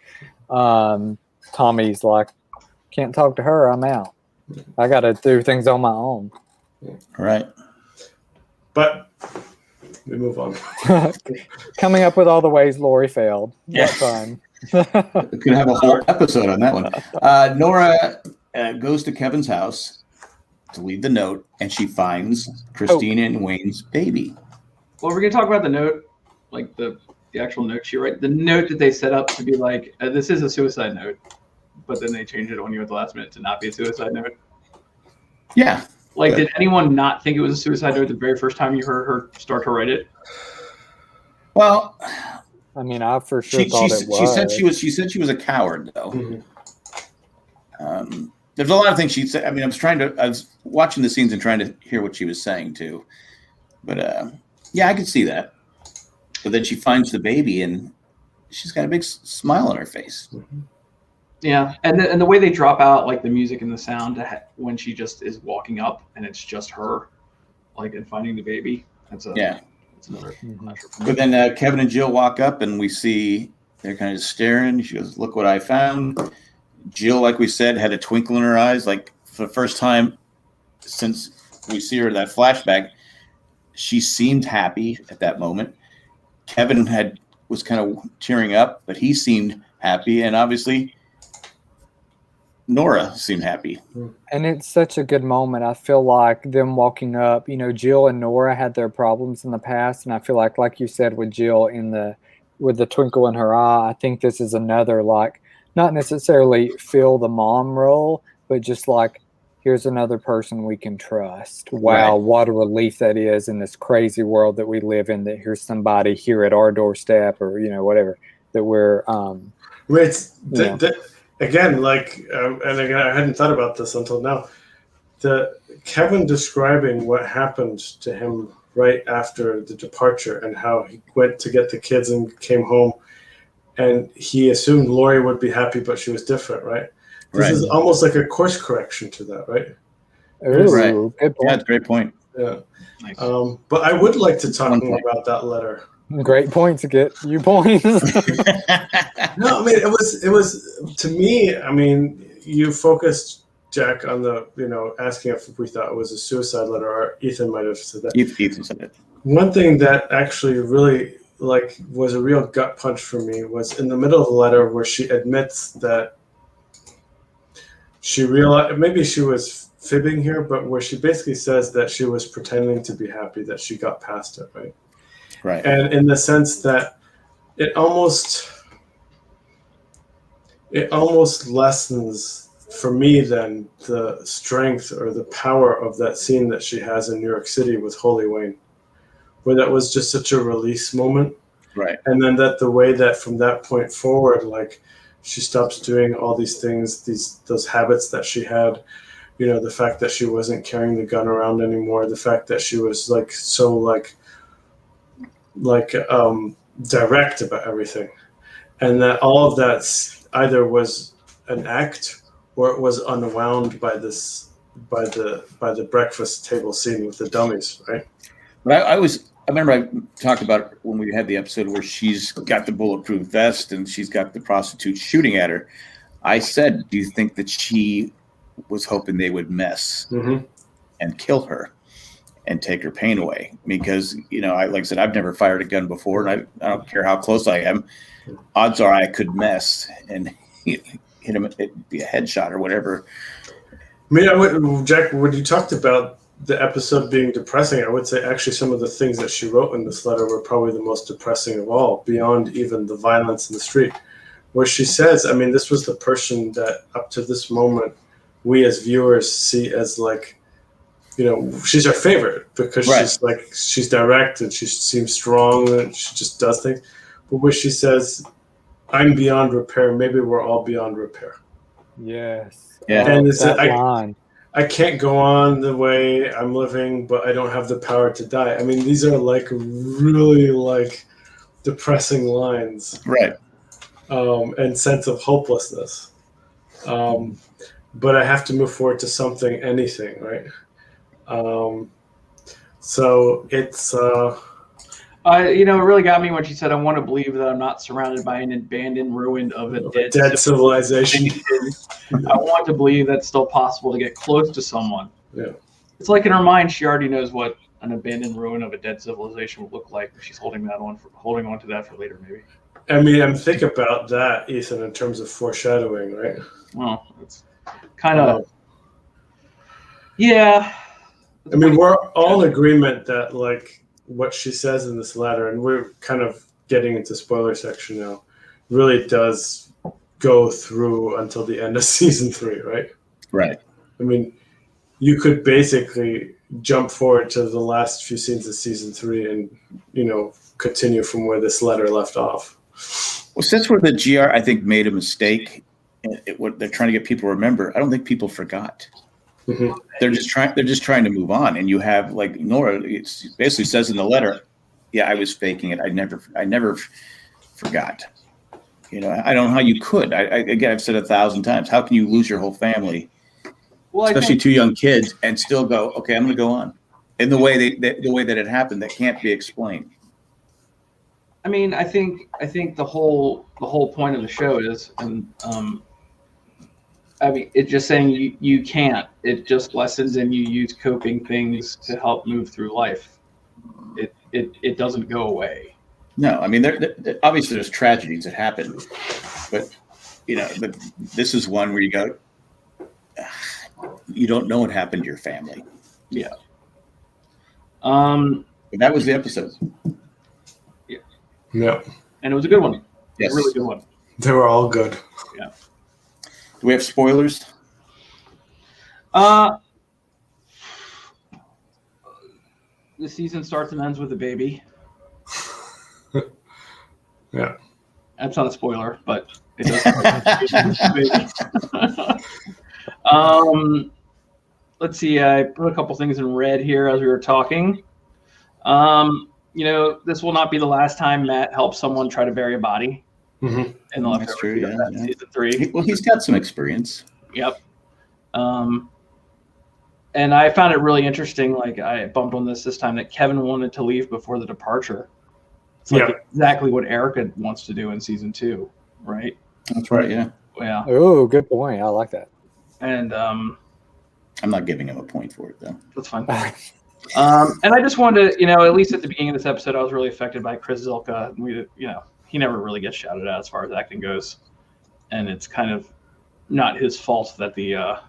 Tommy's like, can't talk to her. I'm out. I got to do things on my own. Right. But we move on. Coming up with all the ways Lori failed. Yeah. What fun. We could have a whole episode on that one. Nora goes to Kevin's house to leave the note, and she finds Christina and Wayne's baby. Well, we're gonna talk about the note, like the actual note she wrote. The note that they set up to be like, this is a suicide note, but then they changed it on you at the last minute to not be a suicide note. Yeah. Like, did anyone not think it was a suicide note the very first time you heard her start to write it? Well, I mean, I for sure thought it was. She said she was a coward, though. There's a lot of things she said. I mean, I was watching the scenes and trying to hear what she was saying too. But yeah, I could see that. But then she finds the baby, and she's got a big smile on her face. Yeah, and the way they drop out, like the music and the sound when she just is walking up and it's just her, like, and finding the baby. That's another. But then Kevin and Jill walk up, and we see they're kind of staring. She goes, "Look what I found." Jill, like we said, had a twinkle in her eyes. Like, for the first time since we see her in that flashback, she seemed happy at that moment. Kevin was kind of tearing up, but he seemed happy, and obviously Nora seemed happy. And it's such a good moment. I feel like them walking up, Jill and Nora had their problems in the past, and I feel like you said with Jill with the twinkle in her eye, I think this is another, like, not necessarily fill the mom role, but just like, here's another person we can trust. Wow, right. What a relief that is in this crazy world that we live in, that here's somebody here at our doorstep, or, whatever, that we're... Again, like, and again, I hadn't thought about this until now. Kevin describing what happened to him right after the departure and how he went to get the kids and came home, and he assumed Lori would be happy, but she was different, right? This is almost like a course correction to that, right? Ooh, right. Good point. Yeah, that's a great point. Yeah. Nice. But I would like to talk more about that letter. Great point to get you points. No, I mean, it was to me. I mean, you focused, Jack, on the asking if we thought it was a suicide letter, or Ethan might have said that. Ethan said it. One thing that actually really was a real gut punch for me was in the middle of the letter where she admits that she realized maybe she was fibbing here, but where she basically says that she was pretending to be happy that she got past it, right? Right. And in the sense that it almost lessens for me then the strength or the power of that scene that she has in New York City with Holy Wayne, where that was just such a release moment. Right. And then that the way that from that point forward, like, she stops doing all these things, those habits that she had, the fact that she wasn't carrying the gun around anymore, the fact that she was direct about everything, and that all of that either was an act or it was unwound by the breakfast table scene with the dummies, right? But I remember I talked about it when we had the episode where she's got the bulletproof vest and she's got the prostitute shooting at her. I said, do you think that she was hoping they would mess and kill her and take her pain away? Because, like I said, I've never fired a gun before, and I don't care how close I am. Odds are I could mess and hit him, it'd be a headshot or whatever. I mean, Jack, when you talked about the episode being depressing, I would say actually some of the things that she wrote in this letter were probably the most depressing of all, beyond even the violence in the street, where she says, I mean, this was the person that up to this moment we as viewers see as she's our favorite because she's direct and she seems strong and she just does things. But where she says, I'm beyond repair, maybe we're all beyond repair. Yes. Yeah. And it's that line. I can't go on the way I'm living, but I don't have the power to die. I mean, these are really depressing lines. Right. And sense of hopelessness. But I have to move forward to anything, right? So it's It really got me when she said, "I want to believe that I'm not surrounded by an abandoned ruin of a dead civilization. I want to believe that's still possible to get close to someone." Yeah. It's like in her mind, she already knows what an abandoned ruin of a dead civilization would look like. She's holding on to that for later, maybe. I mean, I'm thinking about that, Ethan, in terms of foreshadowing, right? Well, it's kind of, yeah. I mean, we're all in agreement that, like, what she says in this letter, and we're kind of getting into spoiler section now, really does go through until the end of season 3, right? Right. I mean, you could basically jump forward to the last few scenes of season 3 and, continue from where this letter left off. Well, since we're the GR, I think made a mistake. What they're trying to get people to remember, I don't think people forgot. Mm-hmm. They're just trying to move on. And you have, like Nora, it basically says in the letter, "Yeah, I was faking it. I never forgot." I don't know how you could. Again, I've said 1,000 times. How can you lose your whole family, especially 2 young kids, and still go, "Okay, I'm going to go on," in the way that it happened, that can't be explained. I mean, I think the whole point of the show is, and I mean, it's just saying you can't. It just lessons and you use coping things to help move through life. It doesn't go away. No, I mean, there obviously there's tragedies that happen, but but this is one where you go, you don't know what happened to your family. Yeah. But that was the episode. Yeah. And it was a good one. Yes. A really good one. They were all good. Yeah. Do we have spoilers? The season starts and ends with a baby. Yeah. That's not a spoiler, but it does. Let's see. I put a couple things in red here as we were talking. This will not be the last time Matt helps someone try to bury a body. Mm-hmm. In the Leftovers season 3. Well, he's got some experience. Yep. And I found it really interesting. Like, I bumped on this time that Kevin wanted to leave before the departure. It's like exactly what Erica wants to do in season 2, right? That's right. Yeah. Yeah. Oh, good point. I like that. And I'm not giving him a point for it, though. that's fine. And I just wanted to, at least at the beginning of this episode, I was really affected by Chris Zilka. He never really gets shouted at as far as acting goes, and it's kind of not his fault that the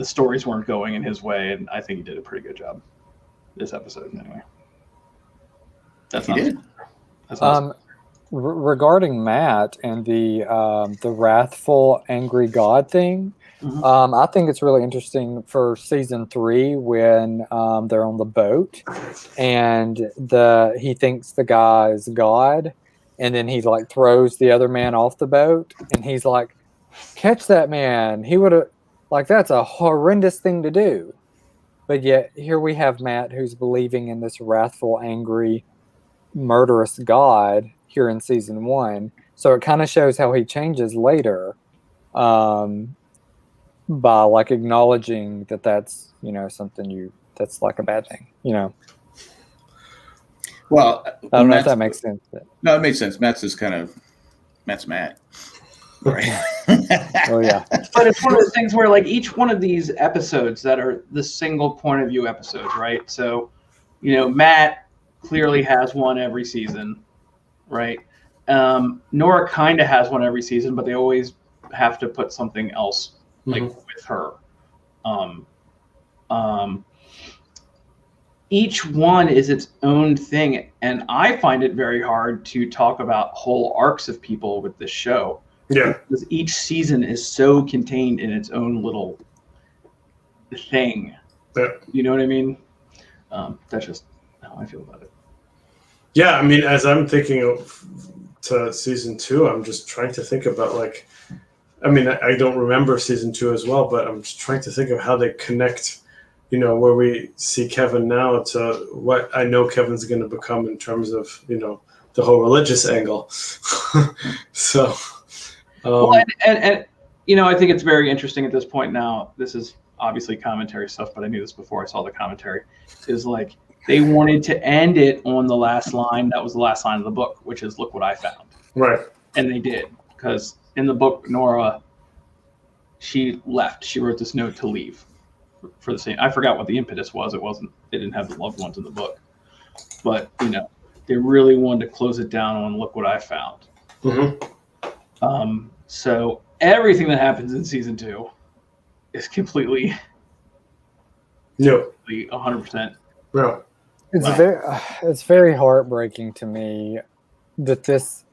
stories weren't going in his way, and I think he did a pretty good job this episode anyway. Regarding Matt and the wrathful, angry God thing, Mm-hmm. I think it's really interesting for season 3 when they're on the boat and he thinks the guy is God, and then he like throws the other man off the boat, and he's like, "Catch that man! He would have that's a horrendous thing to do." But yet here we have Matt who's believing in this wrathful, angry, murderous God here in season 1. So it kind of shows how he changes later. By like acknowledging that that's something that's like a bad thing. Well, I don't know if that makes sense. No, it makes sense. Matt's Matt. Right. Oh yeah. But it's one of those things where like each one of these episodes that are the single point of view episodes, right? So, Matt clearly has one every season, right? Nora kind of has one every season, but they always have to put something else with her. Each one is its own thing, and I find it very hard to talk about whole arcs of people with this show. Yeah. Because each season is so contained in its own little thing. Yeah. You know what I mean? That's just how I feel about it. Yeah, I mean, as I'm thinking to season 2, I'm just trying to think about I don't remember season 2 as well, but I'm just trying to think of how they connect, where we see Kevin now to what I know Kevin's going to become in terms of, the whole religious angle. So, well, and I think it's very interesting at this point now. This is obviously commentary stuff, but I knew this before I saw the commentary, is like they wanted to end it on the last line. That was the last line of the book, which is "Look what I found." Right. And they did, because in the book, Nora, she left. She wrote this note to leave for the same. I forgot what the impetus was. They didn't have the loved ones in the book, but they really wanted to close it down on "Look what I found." Mm-hmm. So everything that happens in season 2 is completely, No. 100%. No. It's very heartbreaking to me that this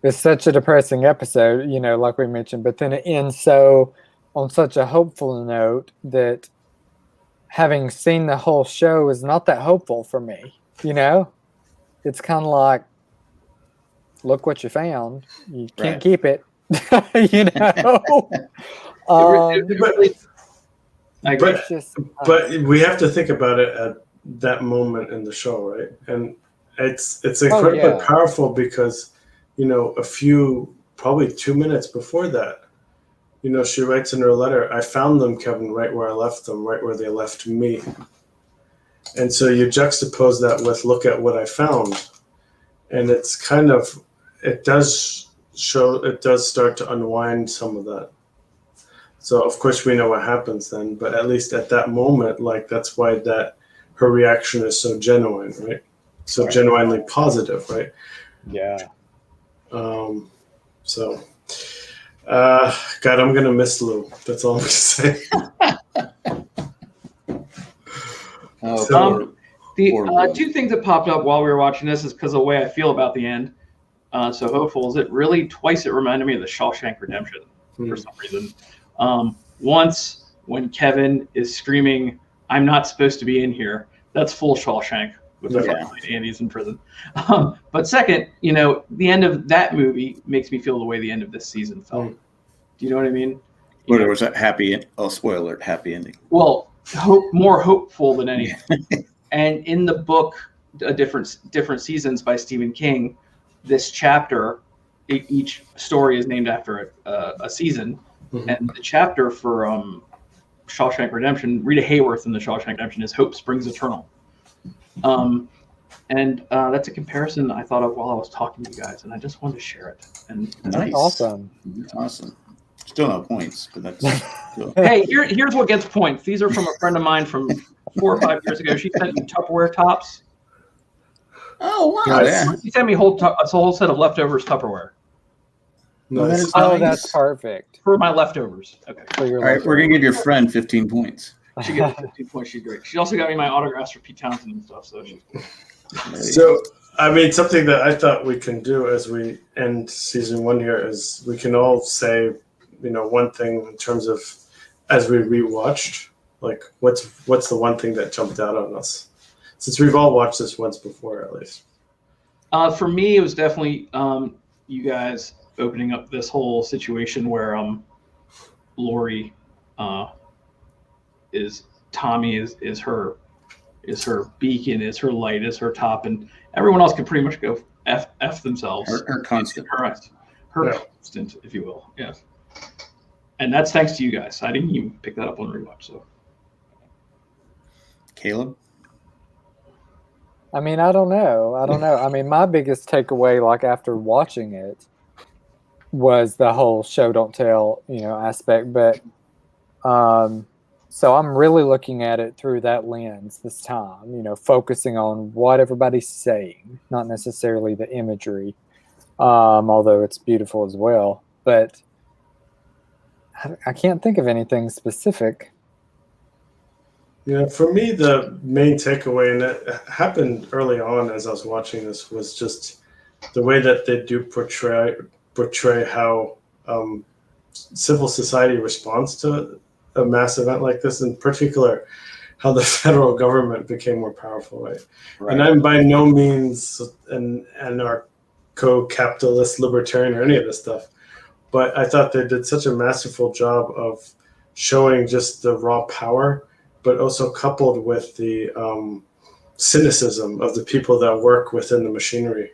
is such a depressing episode, like we mentioned, but then it ends on such a hopeful note that having seen the whole show is not that hopeful for me. It's kind of like, look what you found. You can't keep it. But we have to think about it at that moment in the show, right? And it's incredibly powerful because a few, probably 2 minutes before that, she writes in her letter, "I found them, Kevin, right where I left them, right where they left me." And so you juxtapose that with "look at what I found," and it's kind of, it does start to unwind some of that. So of course we know what happens then, but at least at that moment, like, that's why her reaction is so genuine, right? So genuinely positive, right? Yeah. So, God, I'm gonna miss Lou. That's all I'm gonna say. The two things that popped up while we were watching this is because of the way I feel about the end. So hopeful is it really twice. It reminded me of the Shawshank Redemption for some reason. Once when Kevin is screaming, "I'm not supposed to be in here," that's full Shawshank with the fact Andy's in prison. But second, the end of that movie makes me feel the way the end of this season felt. Do you know what I mean? There was a happy, spoiler alert, happy ending. Well, more hopeful than anything. And in the book, different seasons by Stephen King, this chapter, each story is named after a season. Mm-hmm. And the chapter for Shawshank Redemption, Rita Hayworth in the Shawshank Redemption, is "Hope Springs Eternal." And that's a comparison I thought of while I was talking to you guys, and I just wanted to share it. And nice. Awesome. Still no points, but that's cool. Hey, here's what gets points. These are from a friend of mine from 4 or 5 years ago. She sent me Tupperware tops. Oh, wow. Yeah. She sent me a whole set of leftovers Tupperware. Nice. That's perfect. For my leftovers. Okay. All right, we're going to give your friend 15 points. She gets 15 points. She's great. She also got me my autographs for Pete Townsend and stuff. So she's cool. So, I mean, something that I thought we can do as we end season 1 here is we can all say, one thing in terms of, as we rewatched, like what's the one thing that jumped out on us, since we've all watched this once before, at least. For me, it was definitely you guys opening up this whole situation where Lori Tommy is her beacon, is her light, is her top, and everyone else can pretty much go f themselves. Her constant. Her constant, if you will. Yeah. And that's thanks to you guys. I didn't even pick that up on rewatch. So, Caleb? I mean, I don't know. I mean, my biggest takeaway, like after watching it, was the whole show don't tell, aspect. But so I'm really looking at it through that lens this time, focusing on what everybody's saying, not necessarily the imagery, although it's beautiful as well. But I can't think of anything specific. Yeah, for me, the main takeaway, and it happened early on as I was watching this, was just the way that they do portray how civil society responds to a mass event like this, in particular, how the federal government became more powerful, right? And I'm by no means an anarcho-capitalist libertarian or any of this stuff, but I thought they did such a masterful job of showing just the raw power, but also coupled with the cynicism of the people that work within the machinery.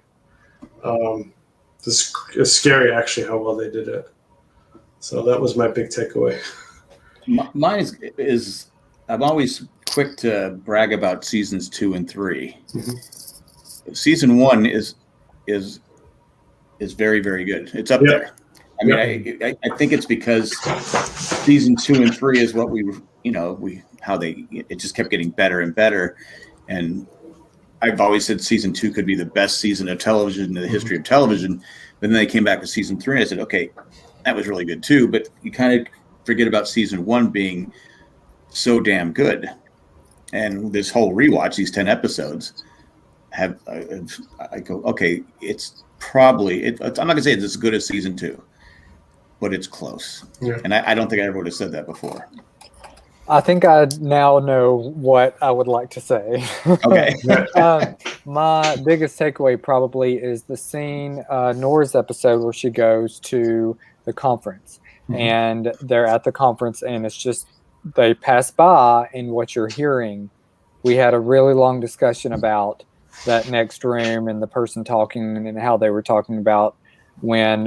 It's scary, actually, how well they did it. So that was my big takeaway. Mine is I'm always quick to brag about seasons 2 and 3. Season 1 is very, very good. It's up there. I mean, I think it's because season 2 and 3 is what it just kept getting better and better. And I've always said season 2 could be the best season of television in the history of television. But then they came back with season 3 and I said, okay, that was really good too. But you kind of forget about season 1 being so damn good. And this whole rewatch, these 10 episodes, I go, okay, it's probably, I'm not going to say it's as good as season 2, but it's close. Yeah. And I don't think I ever would have said that before. I think I now know what I would like to say. Okay. My biggest takeaway probably is the scene, Nora's episode where she goes to the conference. And they're at the conference and it's just, they pass by and what you're hearing. We had a really long discussion about that next room and the person talking and how they were talking about when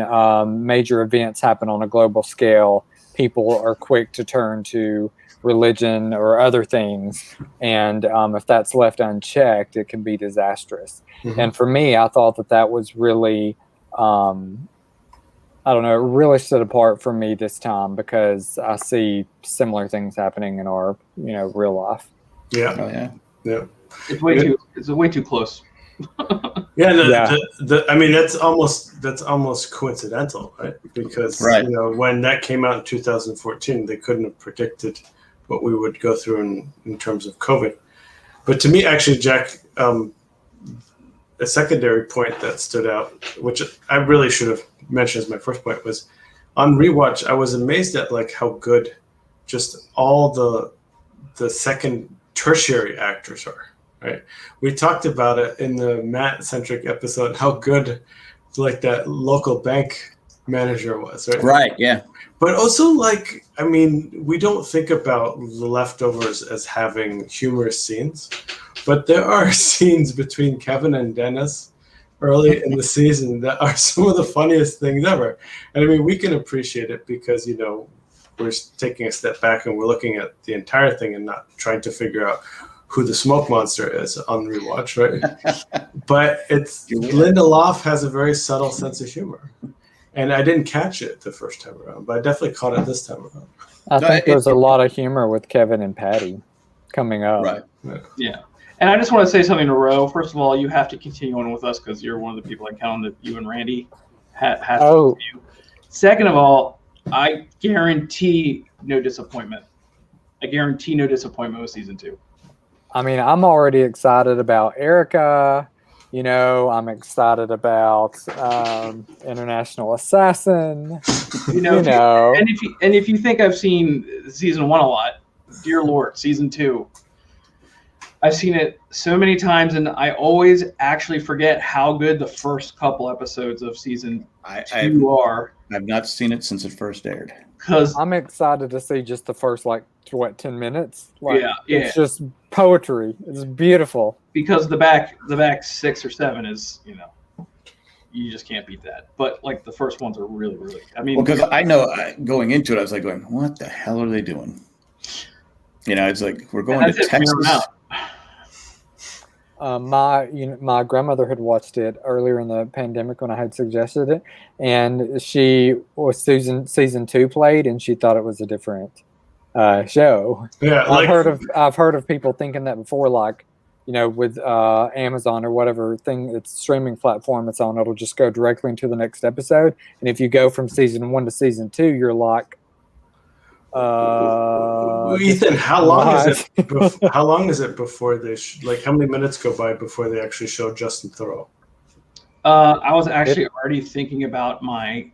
major events happen on a global scale, people are quick to turn to religion or other things. And if that's left unchecked, it can be disastrous. And for me, I thought that was really, I don't know, it really stood apart for me this time because I see similar things happening in our, real life. Yeah. Oh, yeah. Yeah. It's way too close. I mean, that's almost coincidental, right? Because when that came out in 2014, they couldn't have predicted what we would go through in terms of COVID. But to me, actually, Jack, a secondary point that stood out, which I really should have mentioned as my first point, was on rewatch. I was amazed at how good just all the second tertiary actors are. Right, we talked about it in the Matt-centric episode, how good that local bank manager was, right? Right, yeah. But also, we don't think about The Leftovers as having humorous scenes, but there are scenes between Kevin and Dennis early in the season that are some of the funniest things ever. And I mean, we can appreciate it because, we're taking a step back and we're looking at the entire thing and not trying to figure out who the smoke monster is on rewatch, right? But Lindelof has a very subtle sense of humor. And I didn't catch it the first time around, but I definitely caught it this time around. I think there's a lot of humor with Kevin and Patty coming up. Right. Yeah. And I just want to say something to Ro. First of all, you have to continue on with us because you're one of the people I count on that you and Randy have to continue. Second of all, I guarantee no disappointment. I guarantee no disappointment with season 2. I mean, I'm already excited about Erica. I'm excited about International Assassin. And if you think I've seen season 1 a lot, dear Lord, season 2. I've seen it so many times, and I always actually forget how good the first couple episodes of season 2 are. I've not seen it since it first aired. Because I'm excited to see just the first 10 minutes. It's just poetry. It's beautiful. Because the back 6 or 7 is, you just can't beat that. But the first ones are really, really. I mean, because I know going into it, I was going, what the hell are they doing? It's we're going to Texas. My grandmother had watched it earlier in the pandemic when I had suggested it, and she was season 2 played, and she thought it was a different show. Yeah, I've heard of people thinking that before, with Amazon or whatever thing it's streaming platform it's on, it'll just go directly into the next episode, and if you go from season 1 to season 2, you're like. Ethan, how long is it? How long is it before they? How many minutes go by before they actually show Justin Theroux? I was actually already thinking about my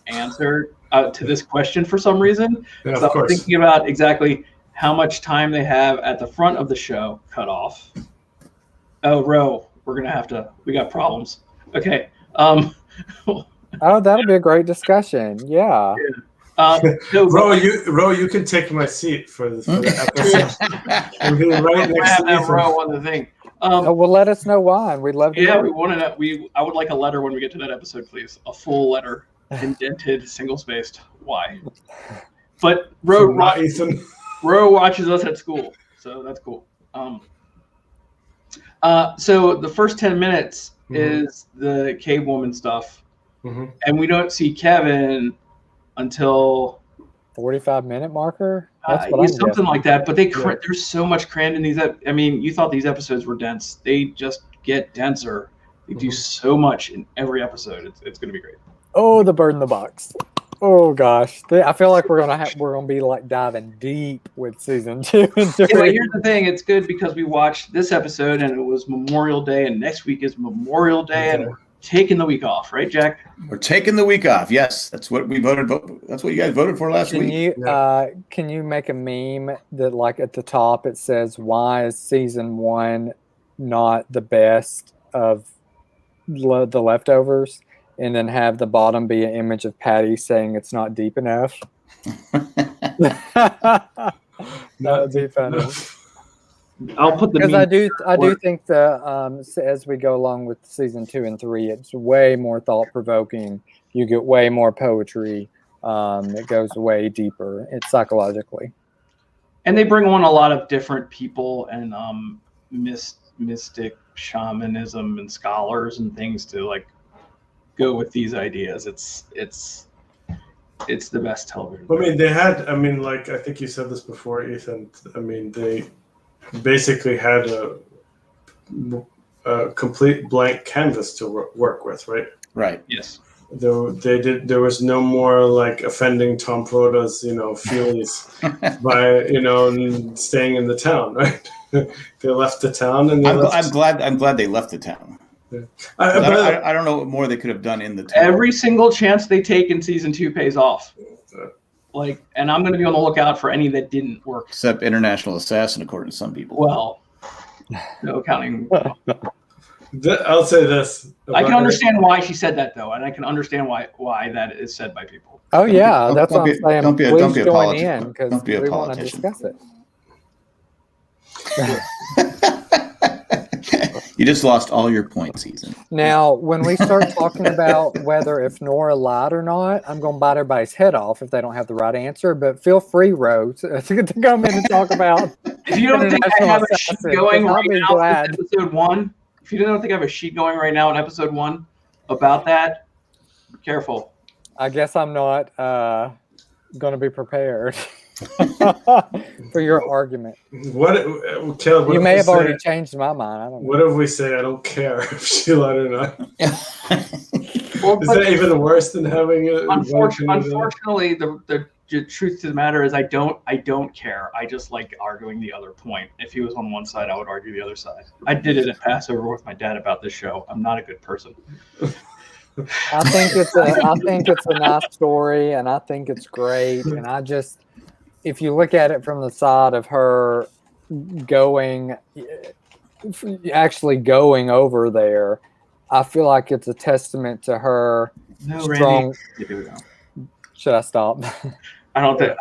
answer to this question for some reason. Yeah, so I was thinking about exactly how much time they have at the front of the show cut off. Oh, Ro, we got problems. Okay. Oh, that'll be a great discussion. Yeah. Ro, you can take my seat for the episode. I'm going right next to Ethan. Ro on the thing. Well, let us know why. We'd love to. Yeah, we want to know. I would like a letter when we get to that episode, please. A full letter, indented, single-spaced. Why? But Ro Not Ethan. watches us at school, so that's cool. So the first 10 minutes is the cave woman stuff, and we don't see Kevin until 45-minute marker. That's what I'm something guessing. like that. But there's so much crammed in these. I mean, you thought these episodes were dense. They just get denser. They do so much in every episode. It's going to be great. Oh, the bird in the box. Oh gosh, I feel like we're gonna be like diving deep with season 2 and 3. Yeah, but here's the thing: it's good because we watched this episode and it was Memorial Day, and next week is Memorial Day, and we're taking the week off, right, Jack? We're taking the week off. Yes, that's what we voted. That's what you guys voted for last week. Can you make a meme that, like, at the top it says, "Why is season 1 not the best of the Leftovers?" And then have the bottom be an image of Patty saying it's not deep enough. That would be funny. I'll put the because I do think as we go along with season 2 and 3, it's way more thought provoking. You get way more poetry. It goes way deeper. It's psychologically. And they bring on a lot of different people and mystic shamanism and scholars and things to like go with these ideas. It's the best television. I mean, like I think you said this before, Ethan. I mean, they basically had a complete blank canvas to work with, right? Right. Yes. There was no more like offending Tom Proda's, feelings by staying in the town, right? They left the town, and I'm glad they left the town. Yeah. I don't know what more they could have done in the town. Every single chance they take in season 2 pays off. And I'm going to be on the lookout for any that didn't work. Except International Assassin, according to some people. Well, no counting. I'll say this. I can understand why she said that, though, and I can understand why that is said by people. Oh yeah, that's what I'm saying. Don't be a politician because we want to politician. discuss it. You just lost all your points, Ethan. Now, when we start talking about whether if Nora lied or not, I'm going to bite everybody's head off if they don't have the right answer. But feel free, Rose, to come in and talk about. If you don't think I have a sheet going right now in episode 1, if you don't think I have a sheet going right now in episode 1 about that, be careful. I guess I'm not going to be prepared for your argument. Caleb, you may have already changed my mind. I don't know. What if we say I don't care if she lied or not? Is that even worse than having it? Unfortunately, the truth to the matter is I don't care. I just like arguing the other point. If he was on one side, I would argue the other side. I did it at Passover with my dad about this show. I'm not a good person. I think it's a nice story, and I think it's great. And if you look at it from the side of her actually going over there, I feel like it's a testament to her strong. Randy. Should I stop? I don't think.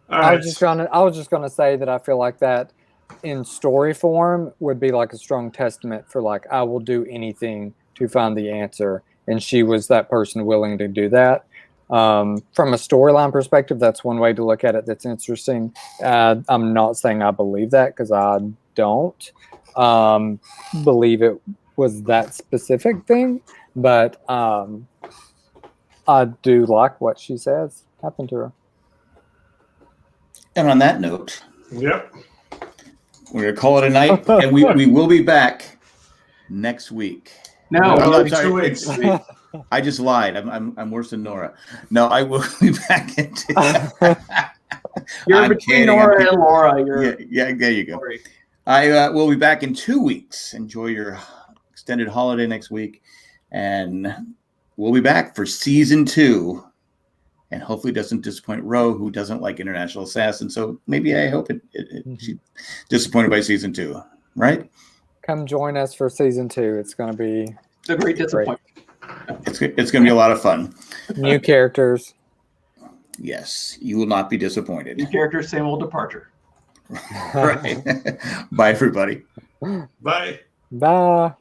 I was just gonna say that I feel like that in story form would be like a strong testament for like I will do anything to find the answer, and she was that person willing to do that. From a storyline perspective, that's one way to look at it. That's interesting. I'm not saying I believe that because I don't believe it was that specific thing, but I do like what she says happened to her. And on that note, yep, we're gonna call it a night, and we will be back next week. No, I'm sorry, 2 weeks. I just lied. I'm worse than Nora. No, I will be back in. You're between Nora and Laura. Yeah, there you go. Sorry. I will be back in 2 weeks. Enjoy your extended holiday next week, and we'll be back for season 2. And hopefully, it doesn't disappoint Ro, who doesn't like International Assassin. So maybe I hope she's disappointed by season 2. Right? Come join us for season 2. It's going to be a great disappointment. It's going to be a lot of fun. New characters. Yes, you will not be disappointed. New characters, same old departure. Right. Bye, everybody. Bye. Bye.